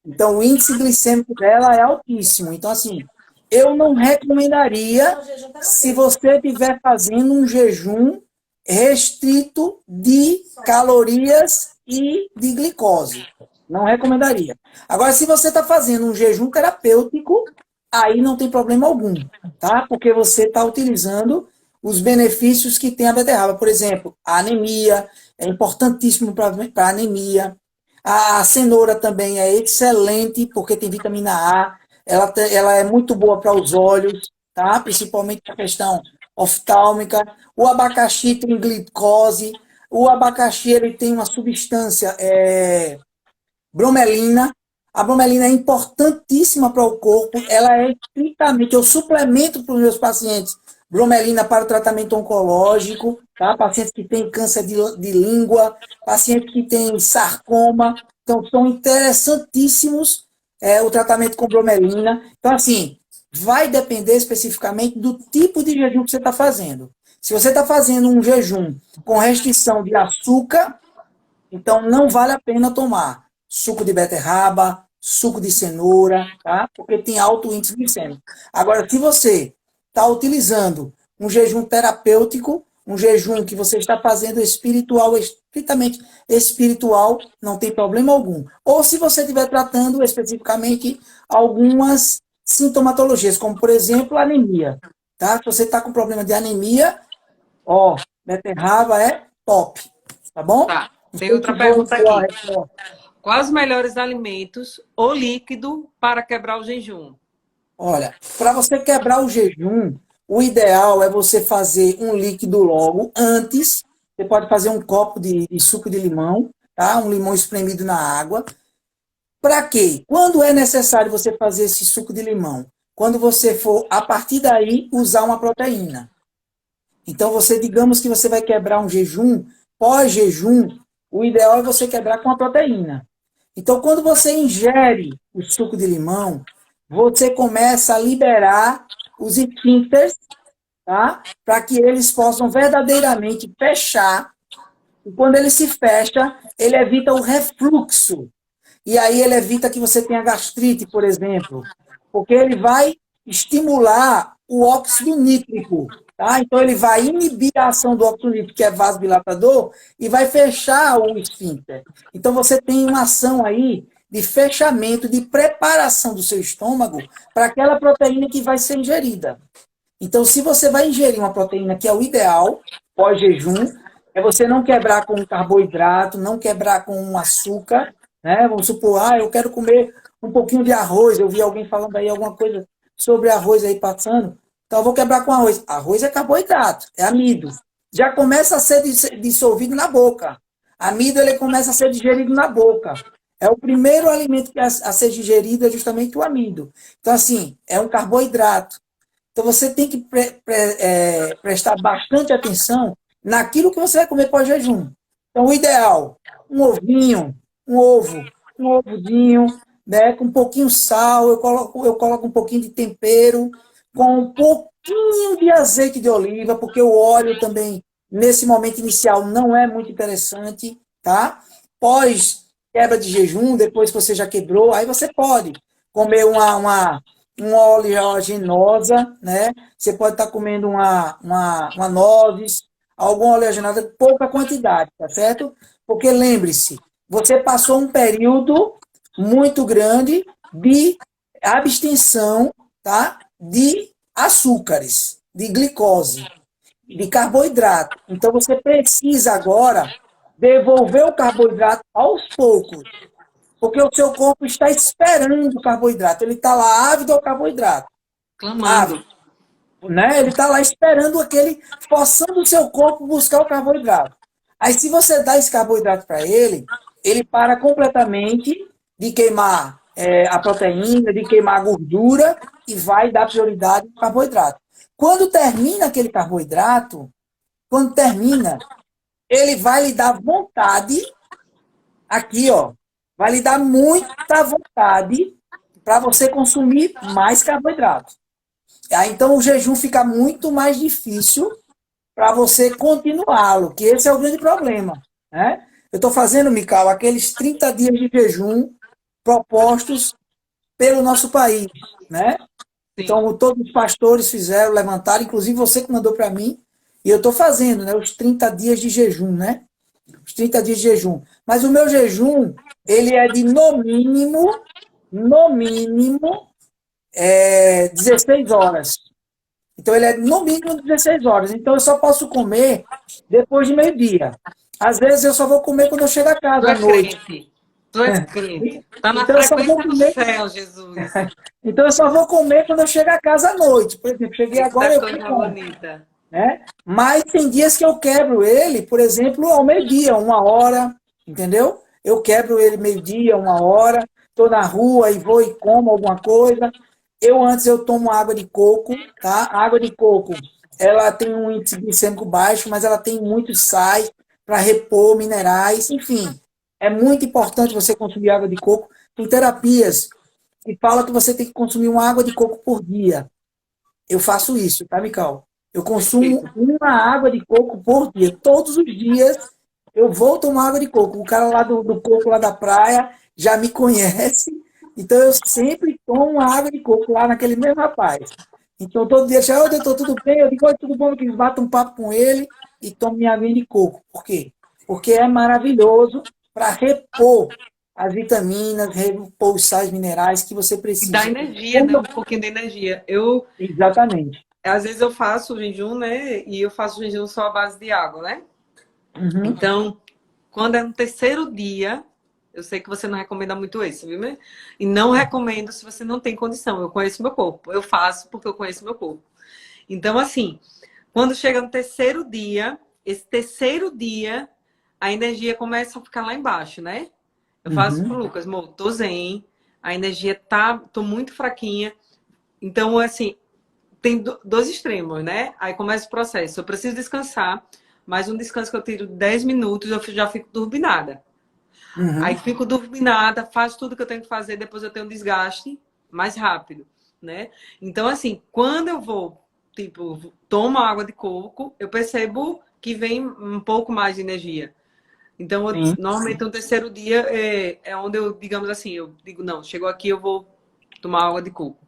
Speaker 3: Então, o índice glicêmico dela é altíssimo. Então, assim, eu não recomendaria se você estiver fazendo um jejum restrito de calorias e de glicose. Não recomendaria. Agora, se você está fazendo um jejum terapêutico, aí não tem problema algum, tá? Porque você está utilizando os benefícios que tem a beterraba. Por exemplo, a anemia é importantíssimo para a anemia. A cenoura também é excelente, porque tem vitamina A. Ela é muito boa para os olhos, tá? Principalmente a questão oftálmica. O abacaxi tem glicose. O abacaxi ele tem uma substância, bromelina. A bromelina é importantíssima para o corpo. Ela é estritamente, eu suplemento para os meus pacientes bromelina para o tratamento oncológico, tá? Pacientes que têm câncer de língua, pacientes que têm sarcoma. Então, são interessantíssimos o tratamento com bromelina. Então, assim, vai depender especificamente do tipo de jejum que você está fazendo. Se você está fazendo um jejum com restrição de açúcar, então não vale a pena tomar suco de beterraba, suco de cenoura, tá? Porque tem alto índice glicêmico. Agora, se você está utilizando um jejum terapêutico, um jejum que você está fazendo espiritual, estritamente espiritual, não tem problema algum. Ou se você estiver tratando especificamente algumas sintomatologias, como por exemplo anemia, tá? Se você está com problema de anemia, ó, beterraba é top, tá bom?
Speaker 1: Tá.
Speaker 3: Não
Speaker 1: Tem
Speaker 3: sei
Speaker 1: outra
Speaker 3: se foi
Speaker 1: pergunta
Speaker 3: boa a
Speaker 1: aqui.
Speaker 3: resposta.
Speaker 1: Quais os melhores alimentos ou líquido para quebrar o jejum?
Speaker 3: Olha, para você quebrar o jejum, o ideal é você fazer um líquido logo antes. Você pode fazer um copo de suco de limão, tá? Um limão espremido na água. Para quê? Quando é necessário você fazer esse suco de limão? Quando você for, a partir daí, usar uma proteína. Então, você, digamos que você vai quebrar um jejum, pós-jejum, o ideal é você quebrar com a proteína. Então, quando você ingere o suco de limão, você começa a liberar os esfíncteres, tá? Para que eles possam verdadeiramente fechar. E quando ele se fecha, ele evita o refluxo. E aí ele evita que você tenha gastrite, por exemplo, porque ele vai estimular o óxido nítrico, tá? Então ele vai inibir a ação do óxido nítrico, que é vasodilatador, e vai fechar o esfíncter. Então você tem uma ação aí de fechamento, de preparação do seu estômago para aquela proteína que vai ser ingerida. Então, se você vai ingerir uma proteína que é o ideal, pós-jejum, é você não quebrar com carboidrato, não quebrar com um açúcar, né? Vamos supor, eu quero comer um pouquinho de arroz. Eu vi alguém falando aí alguma coisa sobre arroz aí passando. Então, eu vou quebrar com arroz. Arroz é carboidrato, é amido. Já começa a ser dissolvido na boca. Amido, ele começa a ser digerido na boca. É o primeiro alimento que a ser digerido é justamente o amido. Então, assim, é um carboidrato. Então, você tem que prestar bastante atenção naquilo que você vai comer pós-jejum. Então, o ideal, um ovinho, um ovo, um ovozinho, né, com um pouquinho de sal, eu coloco um pouquinho de tempero, com um pouquinho de azeite de oliva, porque o óleo também, nesse momento inicial, não é muito interessante, tá? Pós quebra de jejum, depois que você já quebrou, aí você pode comer uma oleaginosa, né? Você pode estar comendo uma nozes, alguma oleaginosa, pouca quantidade, tá certo? Porque lembre-se, você passou um período muito grande de abstenção, tá? De açúcares, de glicose, de carboidrato. Então você precisa agora devolver o carboidrato aos poucos, porque o seu corpo está esperando o carboidrato. Ele está lá ávido ao carboidrato.
Speaker 1: Clamando.
Speaker 3: Ávido, né? Ele está lá esperando aquele, forçando o seu corpo buscar o carboidrato. Aí, se você dá esse carboidrato para ele, ele para completamente de queimar a proteína, de queimar a gordura e vai dar prioridade ao carboidrato. Quando termina aquele carboidrato, quando termina, ele vai lhe dar vontade, aqui, ó, vai lhe dar muita vontade para você consumir mais carboidrato. Aí, então, o jejum fica muito mais difícil para você continuá-lo, que esse é o grande problema, né? Eu estou fazendo, Mical, aqueles 30 dias de jejum propostos pelo nosso país, né?
Speaker 1: Sim.
Speaker 3: Então, todos os pastores fizeram, levantaram, inclusive você que mandou para mim, e eu estou fazendo, né? Os 30 dias de jejum, né? Os 30 dias de jejum. Mas o meu jejum, ele é de no mínimo, 16 horas. Então, ele é no mínimo 16 horas. Então, eu só posso comer depois de meio-dia. Às vezes, eu só vou comer quando eu chego a
Speaker 1: Tu
Speaker 3: casa à
Speaker 1: é
Speaker 3: noite.
Speaker 1: crente. Tu és crente. Tá na
Speaker 3: Então, eu só vou
Speaker 1: frequência do
Speaker 3: comer,
Speaker 1: céu, Jesus.
Speaker 3: então, eu só vou comer quando eu chego a casa à noite. Por exemplo, cheguei
Speaker 1: Eita
Speaker 3: agora, eu fui
Speaker 1: coisa
Speaker 3: como,
Speaker 1: bonita.
Speaker 3: né? Mas tem dias que eu quebro ele, por exemplo, ao meio-dia, 1 hora, entendeu? Eu quebro ele meio-dia, 1 hora, estou na rua e vou e como alguma coisa. Antes eu tomo água de coco, tá? A água de coco, ela tem um índice glicêmico baixo, mas ela tem muitos sais para repor minerais, enfim. É muito importante você consumir água de coco. Tem terapias que falam que você tem que consumir uma água de coco por dia. Eu faço isso, tá, Mical? Eu consumo
Speaker 1: Perfeito.
Speaker 3: uma água de coco por dia. Todos os dias eu vou tomar água de coco. O cara lá do coco, lá da praia, já me conhece. Então eu sempre tomo água de coco lá naquele mesmo rapaz. Então todo dia, já, ô doutor, tudo bem? Eu digo, oi, tudo bom? Eu bato um papo com ele e tomo minha água de coco. Por quê? Porque é maravilhoso para repor as vitaminas, repor os sais minerais que você
Speaker 1: E dá
Speaker 3: precisa.
Speaker 1: energia, né? Um pouquinho de energia.
Speaker 3: Exatamente.
Speaker 1: Às vezes eu faço jejum, né? E eu faço jejum só à base de água, né?
Speaker 3: Uhum.
Speaker 1: Então, quando é no terceiro dia, eu sei que você não recomenda muito isso, viu? Né? E não recomendo se você não tem condição. Eu conheço meu corpo. Eu faço porque eu conheço meu corpo. Então, assim, quando chega no terceiro dia, esse terceiro dia, a energia começa a ficar lá embaixo, né? Eu faço pro
Speaker 3: Uhum.
Speaker 1: Lucas, amor, tô zen, a energia tô muito fraquinha. Então, assim, tem dois extremos, né? Aí começa o processo. Eu preciso descansar, mas um descanso que eu tiro 10 minutos, eu já fico turbinada. Aí
Speaker 3: Uhum.
Speaker 1: fico turbinada, faço tudo que eu tenho que fazer, depois eu tenho um desgaste mais rápido, né? Então, assim, quando eu vou, tipo, tomo água de coco, eu percebo que vem um pouco mais de energia. Então,
Speaker 3: Sim.
Speaker 1: normalmente, no terceiro dia é onde eu, digamos assim, eu digo, não, chegou aqui, eu vou tomar água de coco.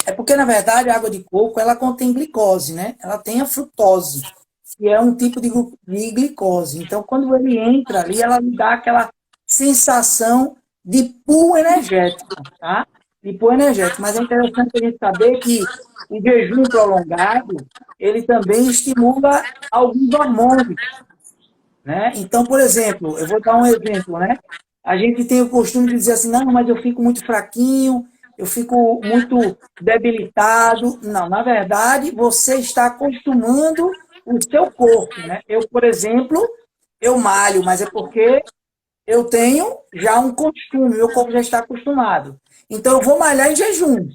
Speaker 3: É porque, na verdade, a água de coco, ela contém glicose, né? Ela tem a frutose, que é um tipo de glicose. Então, quando ele entra ali, ela me dá aquela sensação de pool energético, tá? De pool energético. Mas é interessante a gente saber que o jejum prolongado, ele também estimula alguns hormônios, né? Então, por exemplo, eu vou dar um exemplo, né? A gente tem o costume de dizer assim, não, mas eu fico muito fraquinho, eu fico muito debilitado. Não, na verdade, você está acostumando o seu corpo, né? Eu, por exemplo, eu malho, mas é porque eu tenho já um costume, meu corpo já está acostumado. Então eu vou malhar em jejum.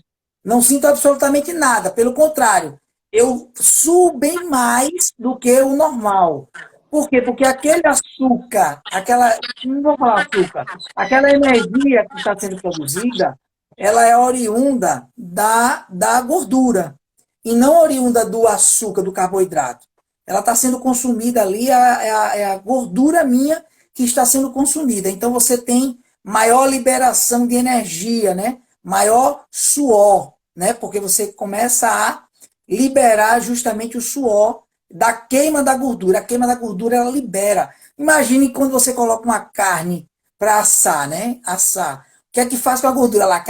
Speaker 3: Não sinto absolutamente nada, pelo contrário, eu subo bem mais do que o normal. Por quê? Porque aquele açúcar, aquela, não vou falar açúcar, aquela energia que está sendo produzida, ela é oriunda da gordura e não oriunda do açúcar, do carboidrato. Ela está sendo consumida ali, é a gordura minha que está sendo consumida. Então você tem maior liberação de energia, né? Maior suor, né? Porque você começa a liberar justamente o suor da queima da gordura. A queima da gordura ela libera. Imagine quando você coloca uma carne para assar, né? Assar. O que é que faz com a gordura lá?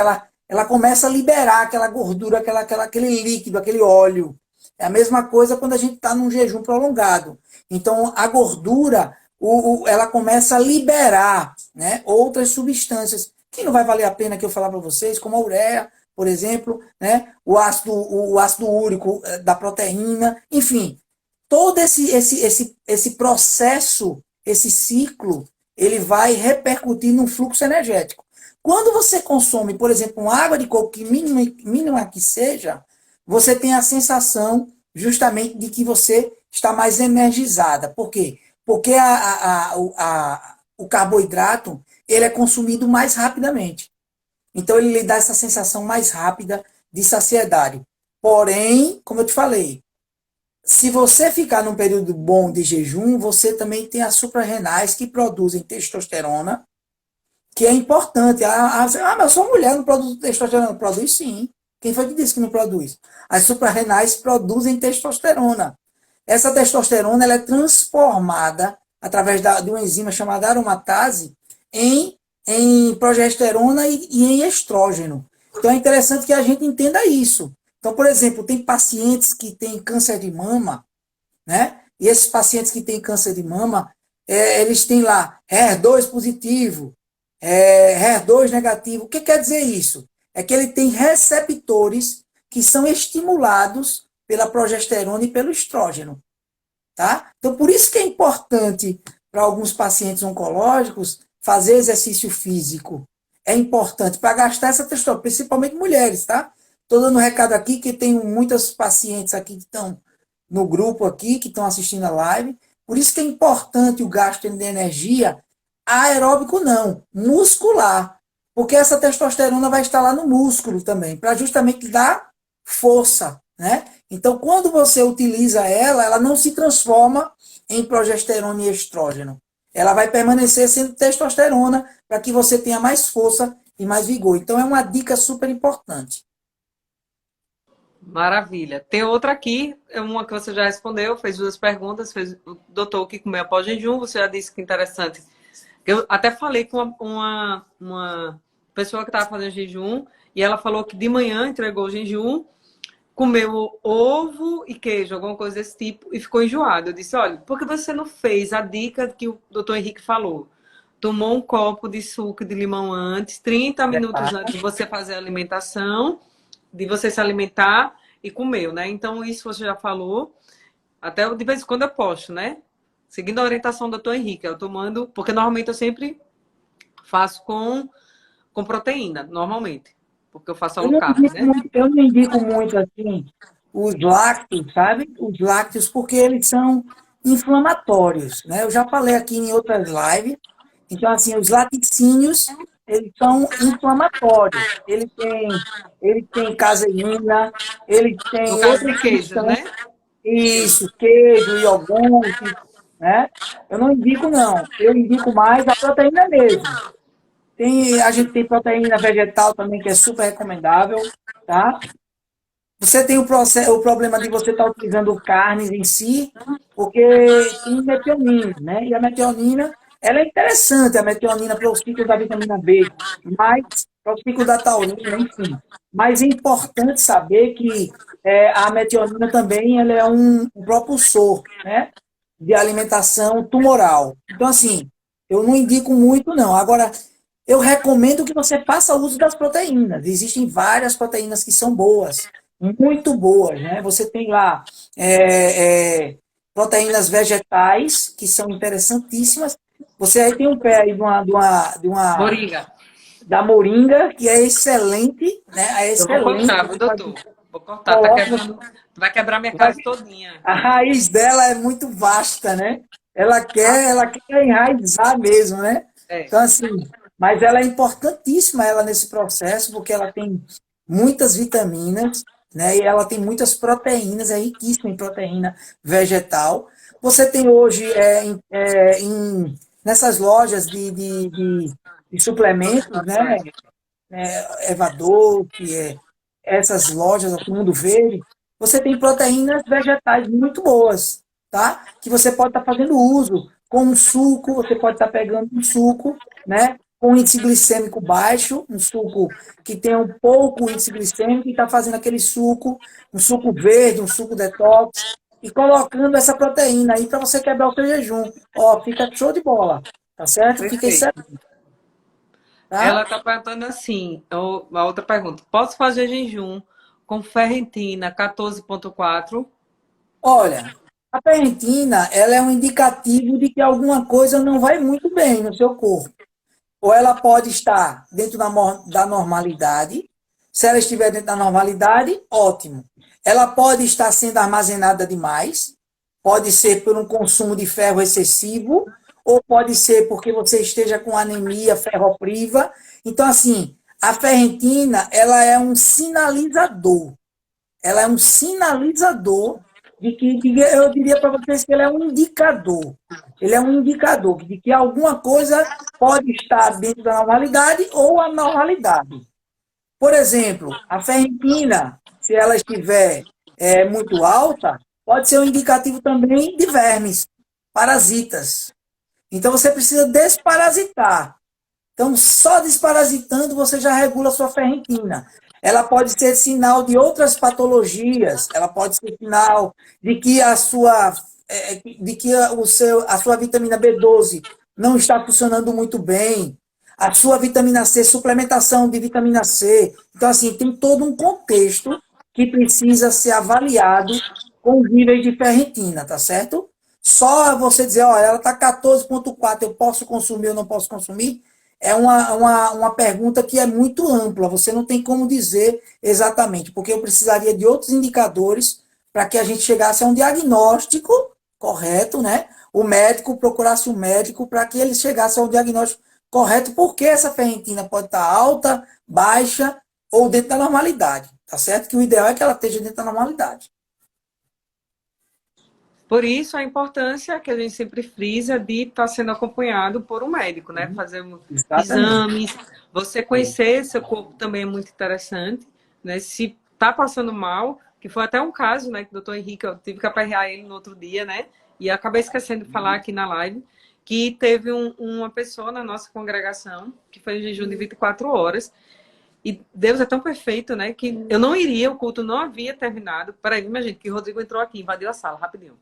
Speaker 3: Ela começa a liberar aquela gordura, aquele líquido, aquele óleo. É a mesma coisa quando a gente está num jejum prolongado. Então, a gordura, ela começa a liberar, né, outras substâncias que não vai valer a pena que eu falar para vocês, como a ureia, por exemplo, né, o ácido úrico da proteína, enfim, todo esse processo, esse ciclo, ele vai repercutir no fluxo energético. Quando você consome, por exemplo, uma água de coco, que mínima que seja, você tem a sensação justamente de que você está mais energizada. Por quê? Porque o carboidrato ele é consumido mais rapidamente. Então ele lhe dá essa sensação mais rápida de saciedade. Porém, como eu te falei, se você ficar num período bom de jejum, você também tem as suprarrenais que produzem testosterona, que é importante. Mas eu sou mulher, não produz testosterona. Produz sim. Quem foi que disse que não produz? As suprarrenais produzem testosterona. Essa testosterona ela é transformada através de uma enzima chamada aromatase em progesterona e em estrógeno. Então é interessante que a gente entenda isso. Então, por exemplo, tem pacientes que têm câncer de mama, né? E esses pacientes que têm câncer de mama, eles têm lá HER2 positivo, HER2 negativo. O que quer dizer isso? É que ele tem receptores que são estimulados pela progesterona e pelo estrógeno. Tá? Então, por isso que é importante para alguns pacientes oncológicos fazer exercício físico. É importante para gastar essa testosterona, principalmente mulheres, tá? Estou dando um recado aqui que tem muitas pacientes aqui que estão no grupo aqui, que estão assistindo a live. Por isso que é importante o gasto de energia aeróbico não, muscular. Porque essa testosterona vai estar lá no músculo também, para justamente dar força, né? Então, quando você utiliza ela, ela não se transforma em progesterona e estrógeno. Ela vai permanecer sendo testosterona para que você tenha mais força e mais vigor. Então, é uma dica super importante.
Speaker 1: Maravilha. Tem outra aqui, uma que você já respondeu, fez duas perguntas, fez o doutor o que comeu após jejum, você já disse que interessante. Eu até falei com uma pessoa que estava fazendo jejum e ela falou que de manhã entregou o jejum, comeu ovo e queijo, alguma coisa desse tipo, e ficou enjoado. Eu disse, olha, por que você não fez a dica que o doutor Henrique falou? Tomou um copo de suco de limão antes, 30 minutos antes de você fazer a alimentação, de você se alimentar e comeu, né? Então, isso você já falou. Até de vez em quando eu posto, né? Seguindo a orientação do doutor Henrique, eu tomando, porque normalmente eu sempre faço com proteína, normalmente. Porque eu faço a low carb, né?
Speaker 3: Eu não indico muito assim os lácteos, sabe? Os lácteos, porque eles são inflamatórios, né? Eu já falei aqui em outras lives. Então, assim, os laticínios, eles são inflamatórios. Ele tem caseína, ele
Speaker 1: No
Speaker 3: tem
Speaker 1: caso de
Speaker 3: outras
Speaker 1: queijos,
Speaker 3: substâncias,
Speaker 1: né?
Speaker 3: isso, queijo, iogurte, né? Eu não indico, não. Eu indico mais a proteína mesmo. A gente tem proteína vegetal também, que é super recomendável, tá? Você tem o problema de você estar utilizando carnes em si, porque tem metionina, né? E a metionina, ela é interessante, a metionina para os ciclos da vitamina B, mas para os ciclos da taurina, enfim. Mas é importante saber que a metionina também ela é um propulsor, né? De alimentação tumoral. Então, assim, eu não indico muito, não. Agora, eu recomendo que você faça uso das proteínas. Existem várias proteínas que são boas, muito boas, né? Você tem lá proteínas vegetais, que são interessantíssimas, Você aí tem um pé aí
Speaker 1: Moringa.
Speaker 3: da moringa, que é excelente, né? É
Speaker 1: Eu vou
Speaker 3: excelente.
Speaker 1: cortar, viu,
Speaker 3: Você
Speaker 1: doutor? Vou cortar. Tá
Speaker 3: coloca,
Speaker 1: quebrando. Vai quebrar minha
Speaker 3: vai-
Speaker 1: casa todinha.
Speaker 3: a raiz dela é muito vasta, né? Ela quer enraizar mesmo, né?
Speaker 1: É,
Speaker 3: Então, assim, mas ela é importantíssima ela nesse processo, porque ela tem muitas vitaminas, né? E ela tem muitas proteínas, é riquíssima em proteína vegetal. Você tem hoje nessas lojas de suplementos, né? Evador, que é essas lojas, assim, Mundo Verde, você tem proteínas vegetais muito boas, tá? Que você pode estar fazendo uso com um suco, você pode estar pegando um suco, né? Com índice glicêmico baixo, um suco que tem um pouco índice glicêmico e está fazendo aquele suco, um suco verde, um suco detox, e colocando essa proteína aí para você quebrar o seu jejum. Ó, fica show de bola, tá certo? Fica
Speaker 1: perfeito.
Speaker 3: excelente, tá?
Speaker 1: Ela tá perguntando assim, a outra pergunta. Posso fazer jejum com ferritina 14,4?
Speaker 3: Olha, a ferritina, ela é um indicativo de que alguma coisa não vai muito bem no seu corpo. Ou ela pode estar dentro da normalidade. Se ela estiver dentro da normalidade, ótimo. Ela pode estar sendo armazenada demais. Pode ser por um consumo de ferro excessivo, ou pode ser porque você esteja com anemia ferropriva. Então, assim, a ferritina, ela é um sinalizador. Ela é um sinalizador eu diria para vocês que ele é um indicador. Ele é um indicador de que alguma coisa pode estar dentro da normalidade ou anormalidade. Por exemplo, a ferritina, se ela estiver muito alta, pode ser um indicativo também de vermes, parasitas. Então você precisa desparasitar. Então, só desparasitando você já regula a sua ferritina. Ela pode ser sinal de outras patologias, ela pode ser sinal de que a sua vitamina B12 não está funcionando muito bem, a sua vitamina C, suplementação de vitamina C. Então, assim, tem todo um contexto que precisa ser avaliado com os níveis de ferritina, tá certo? Só você dizer, ó, ela está 14,4, eu posso consumir ou não posso consumir? É uma pergunta que é muito ampla, você não tem como dizer exatamente, porque eu precisaria de outros indicadores para que a gente chegasse a um diagnóstico correto, né? O médico procurasse um médico para que ele chegasse ao diagnóstico correto, porque essa ferritina pode estar alta, baixa ou dentro da normalidade, tá certo? Que o ideal é que ela esteja dentro da normalidade.
Speaker 1: Por isso a importância que a gente sempre frisa de estar sendo acompanhado por um médico, né? Fazer
Speaker 3: Exatamente.
Speaker 1: exames, você conhecer seu corpo também é muito interessante, né? Se tá passando mal, que foi até um caso, né, que o doutor Henrique, eu tive que aperrear ele no outro dia, né? E acabei esquecendo de falar aqui na live, que teve uma pessoa na nossa congregação que foi em jejum de 24 horas. E Deus é tão perfeito, né? Que eu não iria, o culto não havia terminado. Peraí, minha gente, que o Rodrigo entrou aqui, invadiu a sala, rapidinho.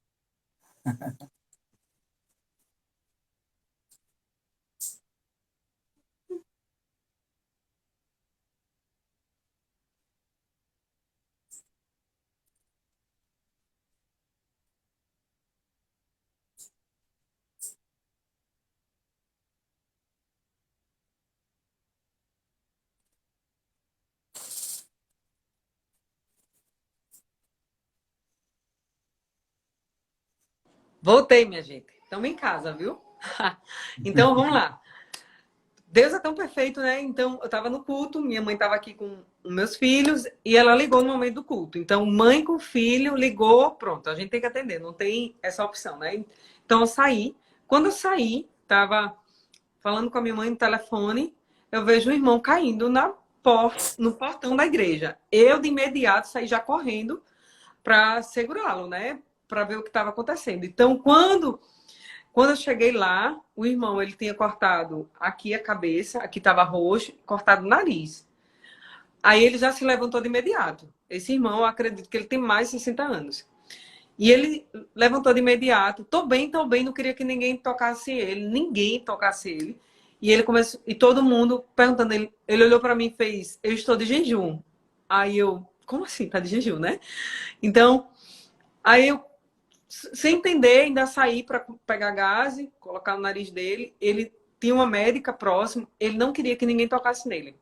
Speaker 1: Voltei, minha gente. Estamos em casa, viu? Então, vamos lá. Deus é tão perfeito, né? Então, eu estava no culto, minha mãe estava aqui com os meus filhos e ela ligou no momento do culto. Então, mãe com filho ligou, pronto, a gente tem que atender, não tem essa opção, né? Então, eu saí. Quando eu saí, estava falando com a minha mãe no telefone, eu vejo o irmão caindo no portão da igreja. Eu, de imediato, saí já correndo para segurá-lo, né? Para ver o que estava acontecendo. Então, quando eu cheguei lá, o irmão ele tinha cortado aqui a cabeça, aqui estava roxo, cortado o nariz. Aí ele já se levantou de imediato. Esse irmão, eu acredito que ele tem mais de 60 anos. E ele levantou de imediato, tô bem, não queria que ninguém tocasse ele, ninguém tocasse ele. E ele começou, e todo mundo perguntando, ele olhou para mim e fez, eu estou de jejum. Aí eu, como assim, tá de jejum, né? Então, aí eu sem entender, ainda saí para pegar gás, colocar no nariz dele. Ele tinha uma médica próxima, ele não queria que ninguém tocasse nele.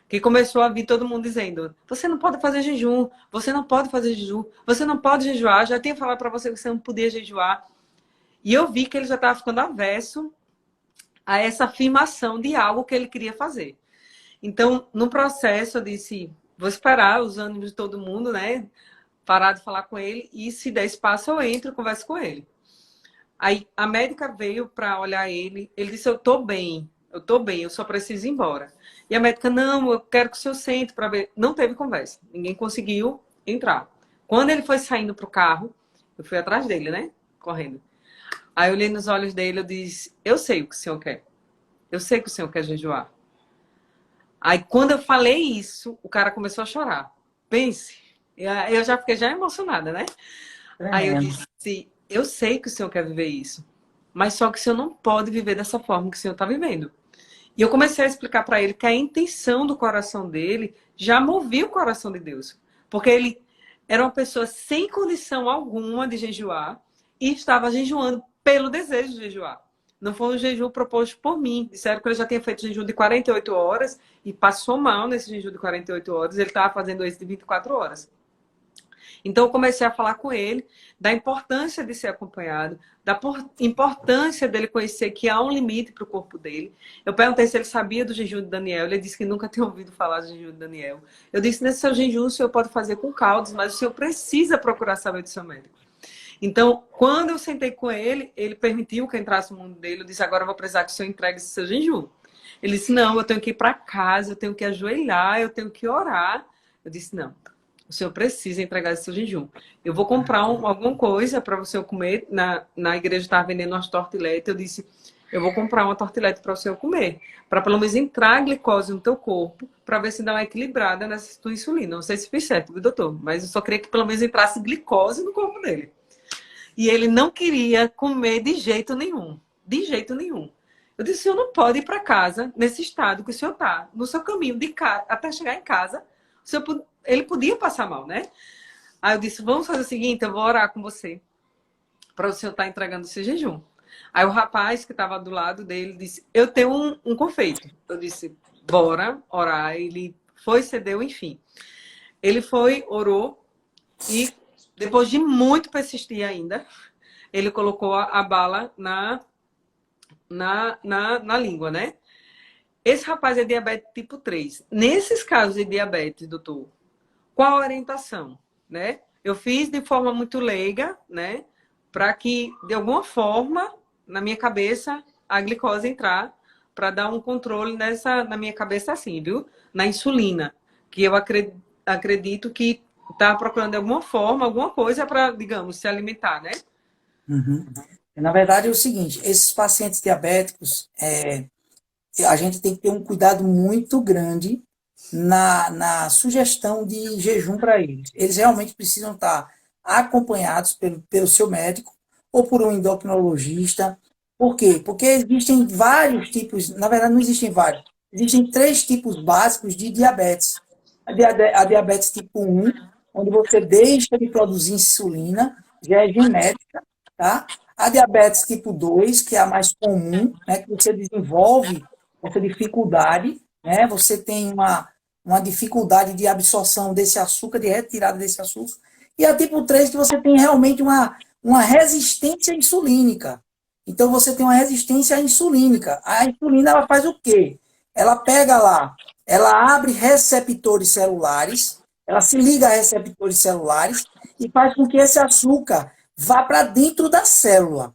Speaker 1: Que começou a vir todo mundo dizendo: você não pode fazer jejum, você não pode fazer jejum, você não pode jejuar. Já tinha falado para você que você não podia jejuar. E eu vi que ele já estava ficando avesso a essa afirmação de algo que ele queria fazer. Então, no processo, eu disse: vou esperar os ânimos de todo mundo, né? Parar de falar com ele, e se der espaço, eu entro e converso com ele. Aí a médica veio para olhar ele, ele disse: eu tô bem, eu só preciso ir embora. E a médica: não, eu quero que o senhor sente para ver. Não teve conversa, ninguém conseguiu entrar. Quando ele foi saindo pro carro, eu fui atrás dele, né? Correndo. Aí eu olhei nos olhos dele, eu disse: eu sei o que o senhor quer. Eu sei que o senhor quer jejuar. Aí quando eu falei isso, o cara começou a chorar. Pense, eu já fiquei já emocionada, né? Aí eu disse: eu sei que o senhor quer viver isso, mas só que o senhor não pode viver dessa forma que o senhor está vivendo. E eu comecei a explicar para ele que a intenção do coração dele já movia o coração de Deus. Porque ele era uma pessoa sem condição alguma de jejuar e estava jejuando pelo desejo de jejuar. Não foi um jejum proposto por mim. Disseram que ele já tinha feito jejum de 48 horas e passou mal nesse jejum de 48 horas. Ele estava fazendo esse de 24 horas. Então, eu comecei a falar com ele da importância de ser acompanhado, da importância dele conhecer que há um limite para o corpo dele. Eu perguntei se ele sabia do jejum de Daniel. Ele disse que nunca tinha ouvido falar do jejum de Daniel. Eu disse: nesse seu jejum, o senhor pode fazer com caldos, mas o senhor precisa procurar saber do seu médico. Então, quando eu sentei com ele, ele permitiu que eu entrasse no mundo dele. Eu disse: agora eu vou precisar que o senhor entregue esse seu jejum. Ele disse: não, eu tenho que ir para casa, eu tenho que ajoelhar, eu tenho que orar. Eu disse: não, o senhor precisa entregar esse seu jejum. Eu vou comprar alguma coisa para o senhor comer. Na igreja estava vendendo umas tortiletes. Eu disse: eu vou comprar uma tortilete para o senhor comer, para pelo menos entrar a glicose no teu corpo, para ver se dá uma equilibrada nessa tua insulina. Não sei se fiz certo, viu, doutor? Mas eu só queria que pelo menos entrasse glicose no corpo dele. E ele não queria comer de jeito nenhum. De jeito nenhum. Eu disse: o senhor não pode ir para casa nesse estado que o senhor está. No seu caminho de casa, até chegar em casa, ele podia passar mal, né? Aí eu disse: vamos fazer o seguinte, eu vou orar com você, para o senhor estar entregando esse jejum. Aí o rapaz que estava do lado dele disse: eu tenho um confeito. Eu disse: bora orar. Ele foi, cedeu, enfim. Ele foi, orou e depois de muito persistir ainda, ele colocou a bala na língua, né? Esse rapaz é diabetes tipo 3. Nesses casos de diabetes, doutor, qual a orientação, né? Eu fiz de forma muito leiga, né? Para que, de alguma forma, na minha cabeça, a glicose entrar, para dar um controle na minha cabeça assim, viu? Na insulina, que eu acredito que está procurando de alguma forma, alguma coisa para, digamos, se alimentar, né?
Speaker 3: Uhum. Na verdade é o seguinte, esses pacientes diabéticos, a gente tem que ter um cuidado muito grande na sugestão de jejum para eles. Eles realmente precisam estar acompanhados pelo seu médico ou por um endocrinologista. Por quê? Porque existem vários tipos, na verdade não existem vários, existem 3 tipos básicos de diabetes. A diabetes tipo 1, onde você deixa de produzir insulina, já é genética, tá? A diabetes tipo 2, que é a mais comum, né, que você desenvolve essa dificuldade, né? Você tem uma dificuldade de absorção desse açúcar, de retirada desse açúcar. E a tipo 3, que você tem realmente uma resistência insulínica. Então, você tem uma resistência insulínica. A insulina, ela faz o quê? Ela pega lá, ela abre receptores celulares, ela se liga a receptores celulares e faz com que esse açúcar vá para dentro da célula.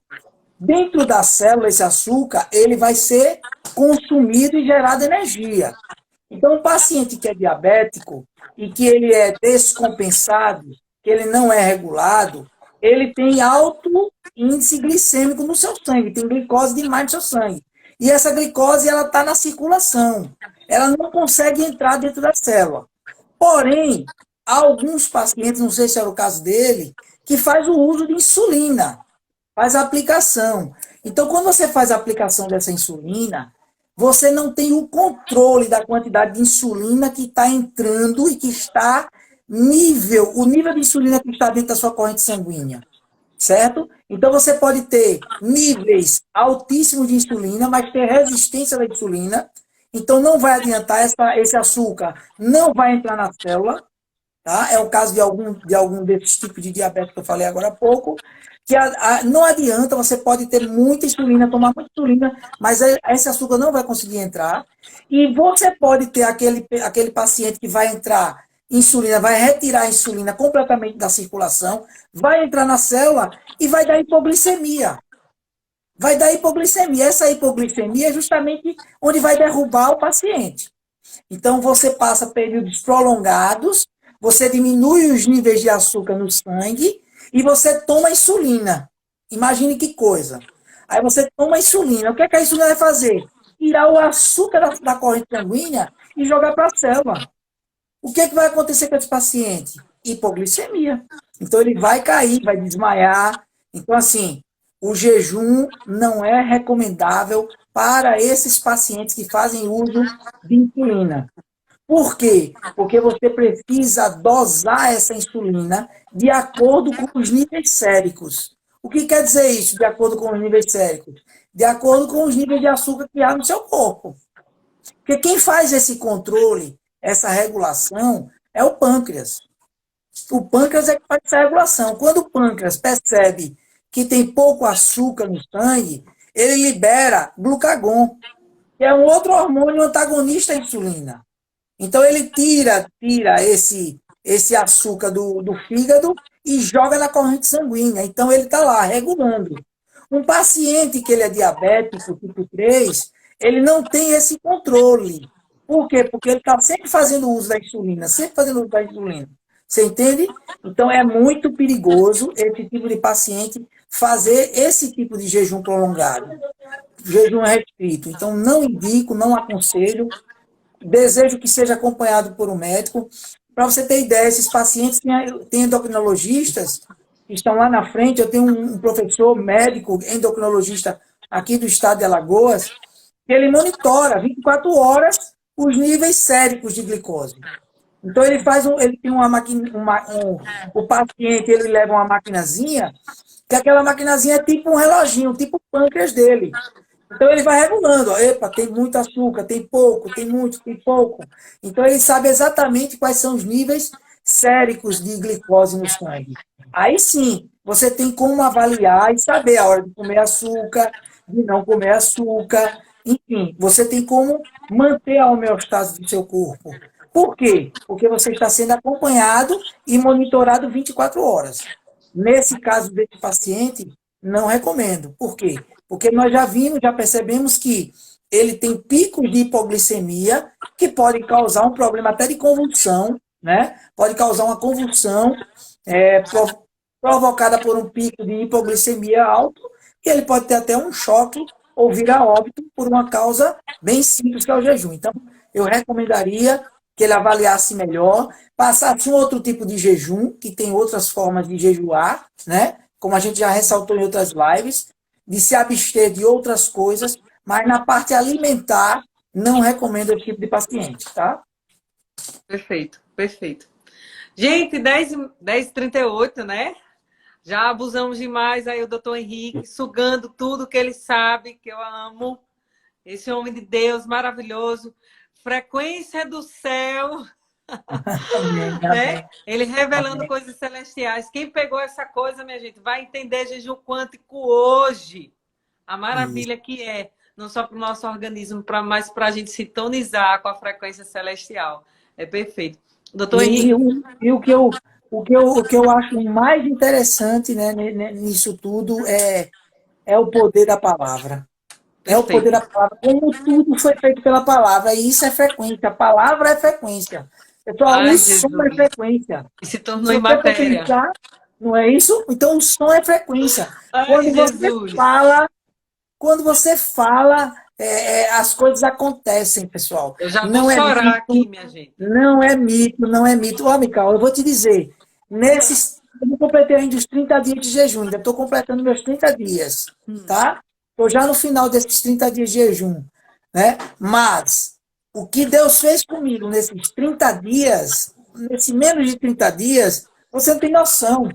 Speaker 3: Dentro da célula, esse açúcar, ele vai ser consumido e gerado energia. Então, o paciente que é diabético e que ele é descompensado, que ele não é regulado, ele tem alto índice glicêmico no seu sangue, tem glicose demais no seu sangue. E essa glicose, ela está na circulação. Ela não consegue entrar dentro da célula. Porém, há alguns pacientes, não sei se era o caso dele, que faz o uso de insulina, faz a aplicação. Então, quando você faz a aplicação dessa insulina, você não tem o controle da quantidade de insulina que está entrando e que está o nível de insulina que está dentro da sua corrente sanguínea. certo? Então você pode ter níveis altíssimos de insulina, mas ter resistência da insulina. Então não vai adiantar, esse açúcar não vai entrar na célula, tá? É o caso de algum desses tipos de diabetes que eu falei agora há pouco, que não adianta, você pode ter muita insulina, tomar muita insulina, mas esse açúcar não vai conseguir entrar. E você pode ter aquele paciente que vai entrar insulina, vai retirar a insulina completamente da circulação, vai entrar na célula e vai dar hipoglicemia. Vai dar hipoglicemia. Essa hipoglicemia é justamente onde vai derrubar o paciente. Então, você passa períodos prolongados, você diminui os níveis de açúcar no sangue e você toma insulina. Imagine que coisa. Aí você toma insulina. O que é que a insulina vai fazer? Tirar o açúcar da corrente sanguínea e jogar para a célula. O que é que vai acontecer com esse paciente? Hipoglicemia. Então, ele vai cair, vai desmaiar. Então, assim, o jejum não é recomendável para esses pacientes que fazem uso de insulina. Por quê? Porque você precisa dosar essa insulina de acordo com os níveis séricos. O que quer dizer isso, de acordo com os níveis séricos? De acordo com os níveis de açúcar que há no seu corpo. Porque quem faz esse controle, essa regulação, é o pâncreas. O pâncreas é que faz essa regulação. Quando o pâncreas percebe que tem pouco açúcar no sangue, ele libera glucagon, que é um outro hormônio antagonista à insulina. Então, ele tira esse açúcar do fígado e joga na corrente sanguínea. Então, ele está lá, regulando. Um paciente que ele é diabético, tipo 3, ele não tem esse controle. Por quê? Porque ele está sempre fazendo uso da insulina, sempre fazendo uso da insulina. Você entende? Então, é muito perigoso esse tipo de paciente fazer esse tipo de jejum prolongado. Jejum restrito. Então, não indico, não aconselho. Desejo que seja acompanhado por um médico. Para você ter ideia, esses pacientes têm endocrinologistas que estão lá na frente. Eu tenho um professor médico endocrinologista aqui do estado de Alagoas, que ele monitora 24 horas os níveis séricos de glicose. Então, ele tem uma máquina, o paciente, ele leva uma maquinazinha, que aquela maquinazinha é tipo um reloginho, tipo o pâncreas dele. Então, ele vai regulando. Ó, epa, tem muito açúcar, tem pouco, tem muito, tem pouco. Então, ele sabe exatamente quais são os níveis séricos de glicose no sangue. Aí sim, você tem como avaliar e saber a hora de comer açúcar, de não comer açúcar. Enfim, você tem como manter a homeostase do seu corpo. Por quê? Porque você está sendo acompanhado e monitorado 24 horas. Nesse caso desse paciente, não recomendo. Por quê? Porque nós já percebemos que ele tem picos de hipoglicemia que pode causar um problema até de convulsão, né? Pode causar uma convulsão provocada por um pico de hipoglicemia alto, e ele pode ter até um choque ou vir a óbito por uma causa bem simples, que é o jejum. Então, eu recomendaria que ele avaliasse melhor, passasse um outro tipo de jejum, que tem outras formas de jejuar, né? Como a gente já ressaltou em outras lives, de se abster de outras coisas, mas na parte alimentar, não recomendo esse tipo de paciente, tá?
Speaker 1: Perfeito, perfeito. Gente, 10h38, né? Já abusamos demais aí o doutor Henrique, sugando tudo que ele sabe, que eu amo. Esse homem de Deus maravilhoso. Frequência do céu.
Speaker 3: Amém,
Speaker 1: Né?
Speaker 3: amém,
Speaker 1: Ele revelando
Speaker 3: amém.
Speaker 1: coisas celestiais. Quem pegou essa coisa, minha gente, vai entender jejum quântico hoje. A
Speaker 3: Isso.
Speaker 1: maravilha que é, não só para o nosso organismo, mas para a gente sintonizar com a frequência celestial. É perfeito. Doutor
Speaker 3: E,
Speaker 1: Henrique,
Speaker 3: e o que eu acho mais interessante, né, nisso tudo é o poder da palavra. É o poder
Speaker 1: perfeito.
Speaker 3: da palavra. Como tudo foi feito pela palavra. E isso é frequência. A palavra é frequência. Pessoal, o
Speaker 1: Ai,
Speaker 3: som é
Speaker 1: Jesus.
Speaker 3: frequência.
Speaker 1: E se
Speaker 3: Se
Speaker 1: tornou em
Speaker 3: você for
Speaker 1: matéria.
Speaker 3: pensar, não é isso? Então o som é frequência.
Speaker 1: Ai,
Speaker 3: Quando você
Speaker 1: Jesus.
Speaker 3: fala, quando você fala, as coisas acontecem, pessoal.
Speaker 1: Eu já vou
Speaker 3: Não é
Speaker 1: chorar aqui,
Speaker 3: mito,
Speaker 1: minha gente.
Speaker 3: não é mito, não é mito. Ó, Mical, eu vou te dizer, eu não completei ainda os 30 dias de jejum, ainda estou completando meus 30 dias, tá? Estou já no final desses 30 dias de jejum, né? Mas o que Deus fez comigo nesses 30 dias, nesse menos de 30 dias, você não tem noção.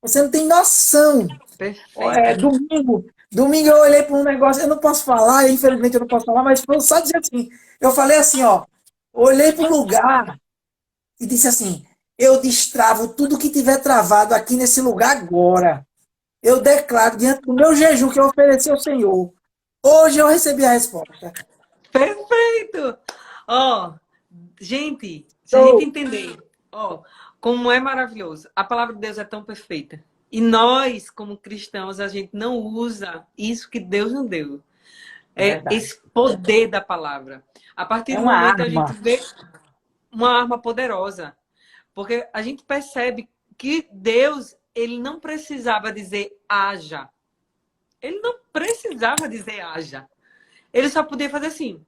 Speaker 3: Você não tem noção.
Speaker 1: Perfeito.
Speaker 3: Domingo eu olhei para um negócio, eu não posso falar, infelizmente eu não posso falar, mas foi só dizer assim. Eu falei assim, ó, olhei para o lugar e disse assim, eu destravo tudo que tiver travado aqui nesse lugar agora. Eu declaro diante do meu jejum que eu ofereci ao Senhor. Hoje eu recebi a resposta.
Speaker 1: Perfeito! Ó, gente, se a gente
Speaker 3: Então,
Speaker 1: entender, ó, como é maravilhoso, a palavra de Deus é tão perfeita. E nós, como cristãos, a gente não usa isso que Deus nos deu.
Speaker 3: é
Speaker 1: É
Speaker 3: verdade.
Speaker 1: esse poder da palavra. A partir
Speaker 3: É
Speaker 1: do
Speaker 3: uma
Speaker 1: momento a gente
Speaker 3: arma.
Speaker 1: vê uma arma poderosa, porque a gente percebe que Deus, ele não precisava dizer haja. Ele não precisava dizer haja. Ele só podia fazer assim.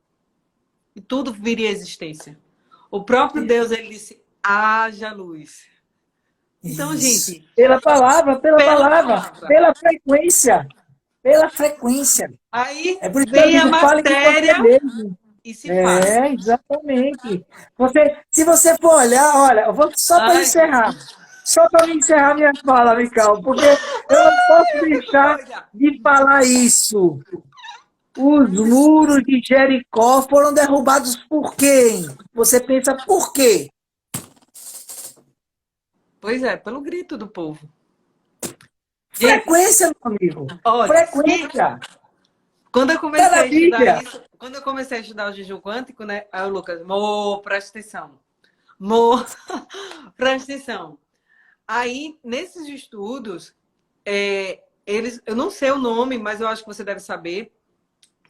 Speaker 1: E tudo viria à existência. O próprio Deus, ele disse, haja luz. Então,
Speaker 3: Isso.
Speaker 1: gente,
Speaker 3: Pela
Speaker 1: pela
Speaker 3: palavra,
Speaker 1: palavra.
Speaker 3: pela frequência. Pela frequência.
Speaker 1: Aí
Speaker 3: É por isso que eu
Speaker 1: vem a
Speaker 3: digo, fale com você
Speaker 1: matéria
Speaker 3: mesmo.
Speaker 1: e se faz.
Speaker 3: É, exatamente. Se você for olhar, olha, eu vou só para
Speaker 1: Ai,
Speaker 3: encerrar. Só para encerrar minha fala, Mical, porque eu não posso
Speaker 1: eu fico
Speaker 3: deixar
Speaker 1: doida.
Speaker 3: de falar isso. Os muros de Jericó foram derrubados por quem? Você pensa por quê?
Speaker 1: Pois é, pelo grito do povo. Gente,
Speaker 3: Frequência, meu amigo.
Speaker 1: olha, se
Speaker 3: Frequência.
Speaker 1: quando eu
Speaker 3: Está
Speaker 1: comecei
Speaker 3: na
Speaker 1: a estudar
Speaker 3: Bíblia.
Speaker 1: isso, quando eu comecei a estudar o jejum quântico, né? Aí o Lucas, amor, presta atenção. Amor, presta atenção. Aí, nesses estudos, eles, eu não sei o nome, mas eu acho que você deve saber.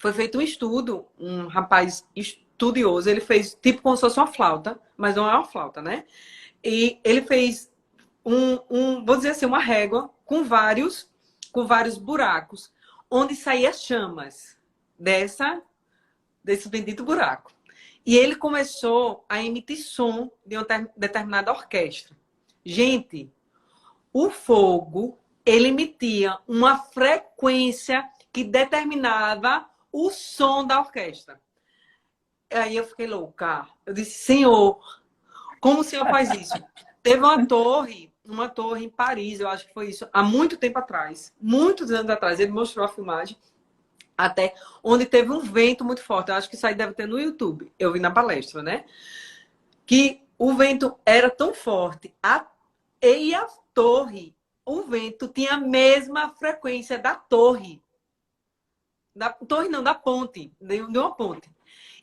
Speaker 1: Foi feito um estudo, um rapaz estudioso, ele fez tipo como se fosse uma flauta, mas não é uma flauta, né? E ele fez vou dizer assim, uma régua com vários buracos, onde saía chamas desse bendito buraco. E ele começou a emitir som de uma determinada orquestra. Gente, o fogo, ele emitia uma frequência que determinava o som da orquestra. Aí eu fiquei louca. Eu disse, Senhor, como o Senhor faz isso? Teve uma torre em Paris, eu acho que foi isso, há muito tempo atrás, muitos anos atrás, ele mostrou a filmagem, até onde teve um vento muito forte. Eu acho que isso aí deve ter no YouTube. Eu vi na palestra, né? Que o vento era tão forte, e a torre, o vento tinha a mesma frequência da torre. Da torre não, da ponte, de uma ponte.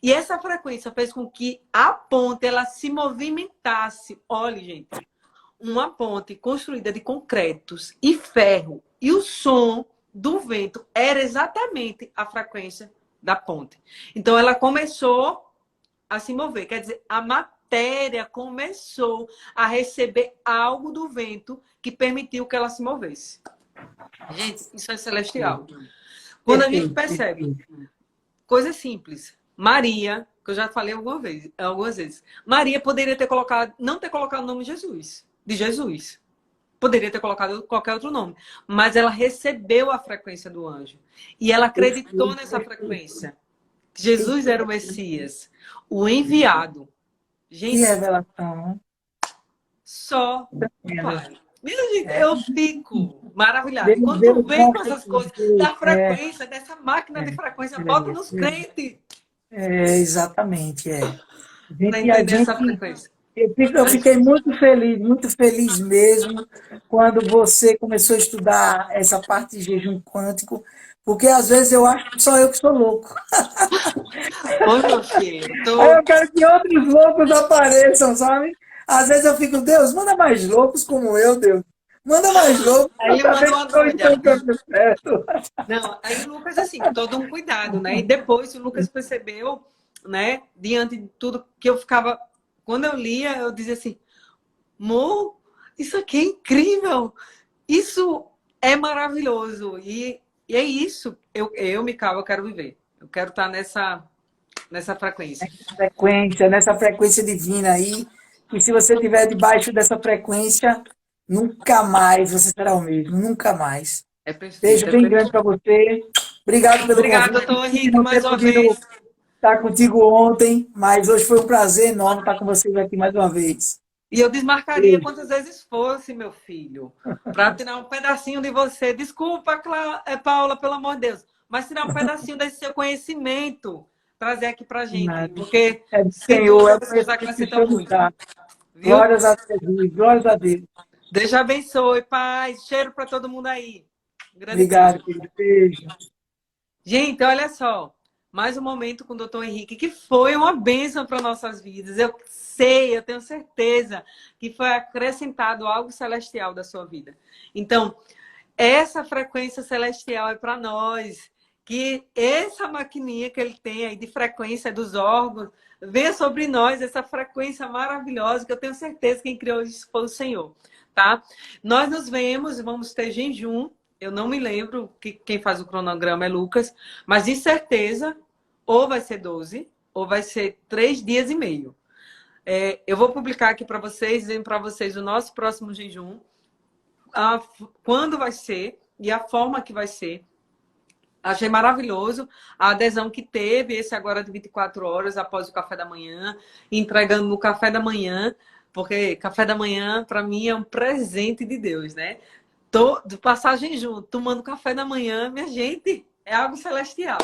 Speaker 1: E essa frequência fez com que a ponte ela se movimentasse. Olha, gente, uma ponte construída de concretos e ferro. E o som do vento era exatamente a frequência da ponte. Então ela começou a se mover. Quer dizer, a matéria começou a receber algo do vento que permitiu que ela se movesse. Gente, isso é celestial. Quando a gente
Speaker 3: Perfeito,
Speaker 1: percebe
Speaker 3: perfeito.
Speaker 1: coisa simples. Maria, que eu já falei algumas vezes. Maria poderia ter colocado, não ter colocado o nome de Jesus. Poderia ter colocado qualquer outro nome. Mas ela recebeu a frequência do anjo. E ela acreditou nessa frequência. Que Jesus era o Messias, o enviado.
Speaker 3: Que
Speaker 1: Gente,
Speaker 3: revelação.
Speaker 1: só o
Speaker 3: Né?
Speaker 1: Pai. Minha gente, eu fico maravilhada. E
Speaker 3: Deus
Speaker 1: quando tu
Speaker 3: deu
Speaker 1: vem
Speaker 3: com
Speaker 1: com essas coisas
Speaker 3: frequência.
Speaker 1: da frequência, dessa máquina de frequência, bota nos crentes
Speaker 3: Exatamente, é.
Speaker 1: para
Speaker 3: A
Speaker 1: entender essa
Speaker 3: gente,
Speaker 1: frequência.
Speaker 3: eu fiquei muito feliz mesmo, quando você começou a estudar essa parte de jejum quântico, porque às vezes eu acho que só eu que sou louco.
Speaker 1: Ô, meu filho,
Speaker 3: Aí eu quero que outros loucos apareçam, sabe? Às vezes eu fico, Deus, manda mais loucos como eu, Deus. Manda mais loucos
Speaker 1: aí
Speaker 3: para
Speaker 1: ele
Speaker 3: saber
Speaker 1: mandou
Speaker 3: que
Speaker 1: uma
Speaker 3: estou indo
Speaker 1: doida.
Speaker 3: no caminho certo.
Speaker 1: Não, aí o Lucas, assim, todo um cuidado, né? E depois o Lucas percebeu, né, diante de tudo que eu ficava. Quando eu lia, eu dizia assim, amor, isso aqui é incrível. Isso é maravilhoso. E é isso. Mical, eu quero viver. Eu quero estar nessa frequência.
Speaker 3: Nessa frequência divina aí, e se você estiver debaixo dessa frequência, nunca mais você será o mesmo, nunca mais.
Speaker 1: É
Speaker 3: Beijo
Speaker 1: perfeito, é
Speaker 3: bem grande
Speaker 1: perfeito.
Speaker 3: para você. Obrigado pelo
Speaker 1: Obrigada,
Speaker 3: convite.
Speaker 1: doutor
Speaker 3: Desculpe
Speaker 1: Henrique,
Speaker 3: não
Speaker 1: mais
Speaker 3: ter
Speaker 1: uma
Speaker 3: podido
Speaker 1: vez.
Speaker 3: estar contigo ontem, mas hoje foi um prazer enorme estar com vocês aqui mais uma vez.
Speaker 1: E eu desmarcaria quantas vezes fosse, meu filho, para tirar um pedacinho de você. Desculpa, Paula, pelo amor de Deus, mas tirar um pedacinho desse seu conhecimento, trazer aqui pra gente,
Speaker 3: Nada.
Speaker 1: porque
Speaker 3: É do
Speaker 1: sem
Speaker 3: Senhor, é
Speaker 1: dúvida
Speaker 3: o
Speaker 1: você
Speaker 3: conhecimento que o
Speaker 1: acrescenta
Speaker 3: Senhor nos
Speaker 1: muito,
Speaker 3: dá.
Speaker 1: viu?
Speaker 3: Glórias a Deus, glórias a Deus.
Speaker 1: Deus te abençoe, paz, cheiro para todo mundo aí. Um grande beijo.
Speaker 3: Obrigado, querido. Beijo.
Speaker 1: Gente, olha só, mais um momento com o Dr. Henrique, que foi uma bênção para nossas vidas. Eu sei, eu tenho certeza que foi acrescentado algo celestial da sua vida. Então, essa frequência celestial é para nós. Que essa maquininha que ele tem aí de frequência dos órgãos venha sobre nós, essa frequência maravilhosa, que eu tenho certeza que quem criou isso foi o Senhor, tá? Nós nos vemos, vamos ter jejum. Eu não me lembro que quem faz o cronograma é Lucas, mas de certeza ou vai ser 12 ou vai ser 3 dias e meio. Eu vou publicar aqui para vocês, dizendo para vocês o nosso próximo jejum, quando vai ser e a forma que vai ser. Achei maravilhoso a adesão que teve, esse agora de 24 horas após o café da manhã, entregando no café da manhã, porque café da manhã, para mim, é um presente de Deus, né? Do passagem junto, tomando café da manhã, minha gente, é algo celestial.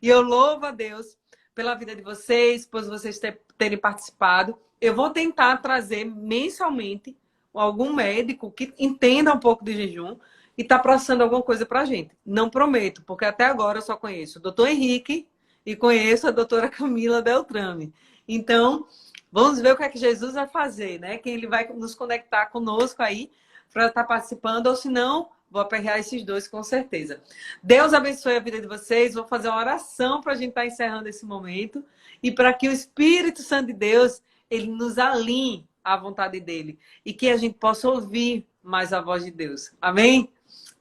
Speaker 1: E eu louvo a Deus pela vida de vocês, por vocês terem participado. Eu vou tentar trazer mensalmente algum médico que entenda um pouco de jejum e está passando alguma coisa para a gente. Não prometo, porque até agora eu só conheço o doutor Henrique e conheço a doutora Camila Beltrame. Então, vamos ver o que é que Jesus vai fazer, né? Quem ele vai nos conectar conosco aí para estar participando, ou se não, vou aperrear esses dois com certeza. Deus abençoe a vida de vocês. Vou fazer uma oração para a gente estar encerrando esse momento e para que o Espírito Santo de Deus ele nos alinhe à vontade dele e que a gente possa ouvir mais a voz de Deus. Amém?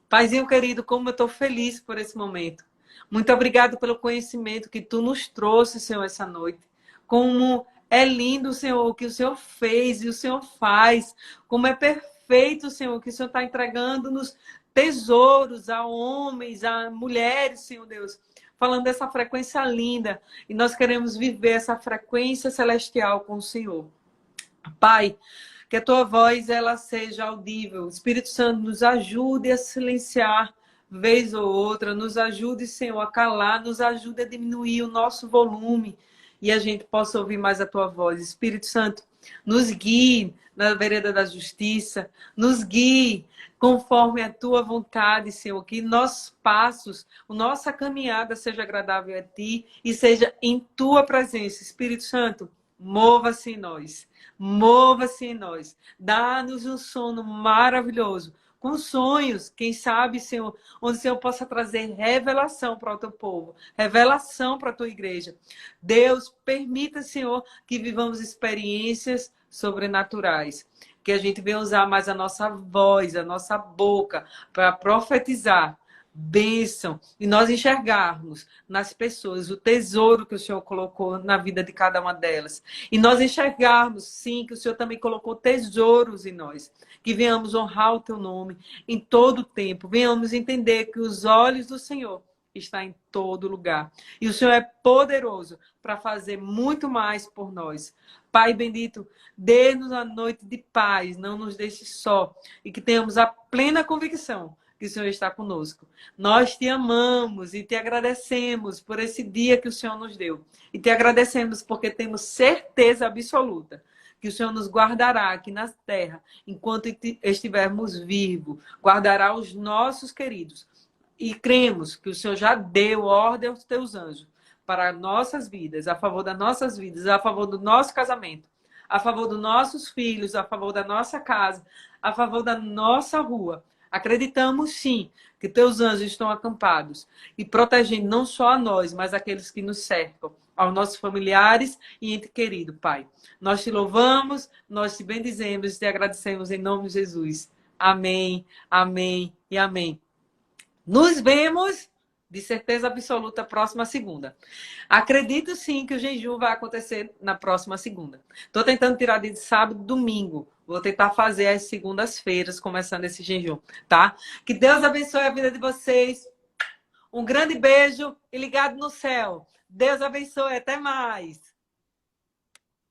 Speaker 1: Paizinho querido, como eu estou feliz por esse momento. Muito obrigado pelo conhecimento que tu nos trouxe, Senhor, essa noite. Como é lindo, Senhor, o que o Senhor fez e o Senhor faz. Como é perfeito, Senhor, que o Senhor está entregando-nos tesouros a homens, a mulheres, Senhor Deus. Falando dessa frequência linda. E nós queremos viver essa frequência celestial com o Senhor. Pai, que a tua voz ela seja audível. O Espírito Santo nos ajude a silenciar vez ou outra, nos ajude, Senhor, a calar, nos ajude a diminuir o nosso volume e a gente possa ouvir mais a tua voz. Espírito Santo, nos guie na vereda da justiça, nos guie conforme a tua vontade, Senhor, que nossos passos, a nossa caminhada seja agradável a ti e seja em tua presença. Espírito Santo, mova-se em nós. Mova-se em nós. Dá-nos um sono maravilhoso. Com sonhos, quem sabe, Senhor, onde o Senhor possa trazer revelação para o teu povo, revelação para a tua igreja. Deus, permita, Senhor, que vivamos experiências sobrenaturais. Que a gente venha usar mais a nossa voz, a nossa boca, para profetizar bênção e nós enxergarmos nas pessoas o tesouro que o Senhor colocou na vida de cada uma delas. E nós enxergarmos, sim, que o Senhor também colocou tesouros em nós. Que venhamos honrar o teu nome em todo o tempo. Venhamos entender que os olhos do Senhor estão em todo lugar. E o Senhor é poderoso para fazer muito mais por nós. Pai bendito, dê-nos a noite de paz, não nos deixe só. E que tenhamos a plena convicção que o Senhor está conosco. Nós te amamos e te agradecemos por esse dia que o Senhor nos deu. E te agradecemos porque temos certeza absoluta que o Senhor nos guardará aqui na terra enquanto estivermos vivos. Guardará os nossos queridos. E cremos que o Senhor já deu ordem aos teus anjos para nossas vidas, a favor das nossas vidas, a favor do nosso casamento, a favor dos nossos filhos, a favor da nossa casa, a favor da nossa rua. Acreditamos, sim, que teus anjos estão acampados e protegendo não só a nós, mas aqueles que nos cercam, aos nossos familiares e ente querido, Pai. Nós te louvamos, nós te bendizemos e te agradecemos em nome de Jesus. Amém, amém e amém. Nos vemos, de certeza absoluta, próxima segunda. Acredito, sim, que o jejum vai acontecer na próxima segunda. Estou tentando tirar de sábado e domingo. Vou tentar fazer às segundas-feiras, começando esse jejum, tá? Que Deus abençoe a vida de vocês. Um grande beijo e ligado no céu. Deus abençoe. Até mais.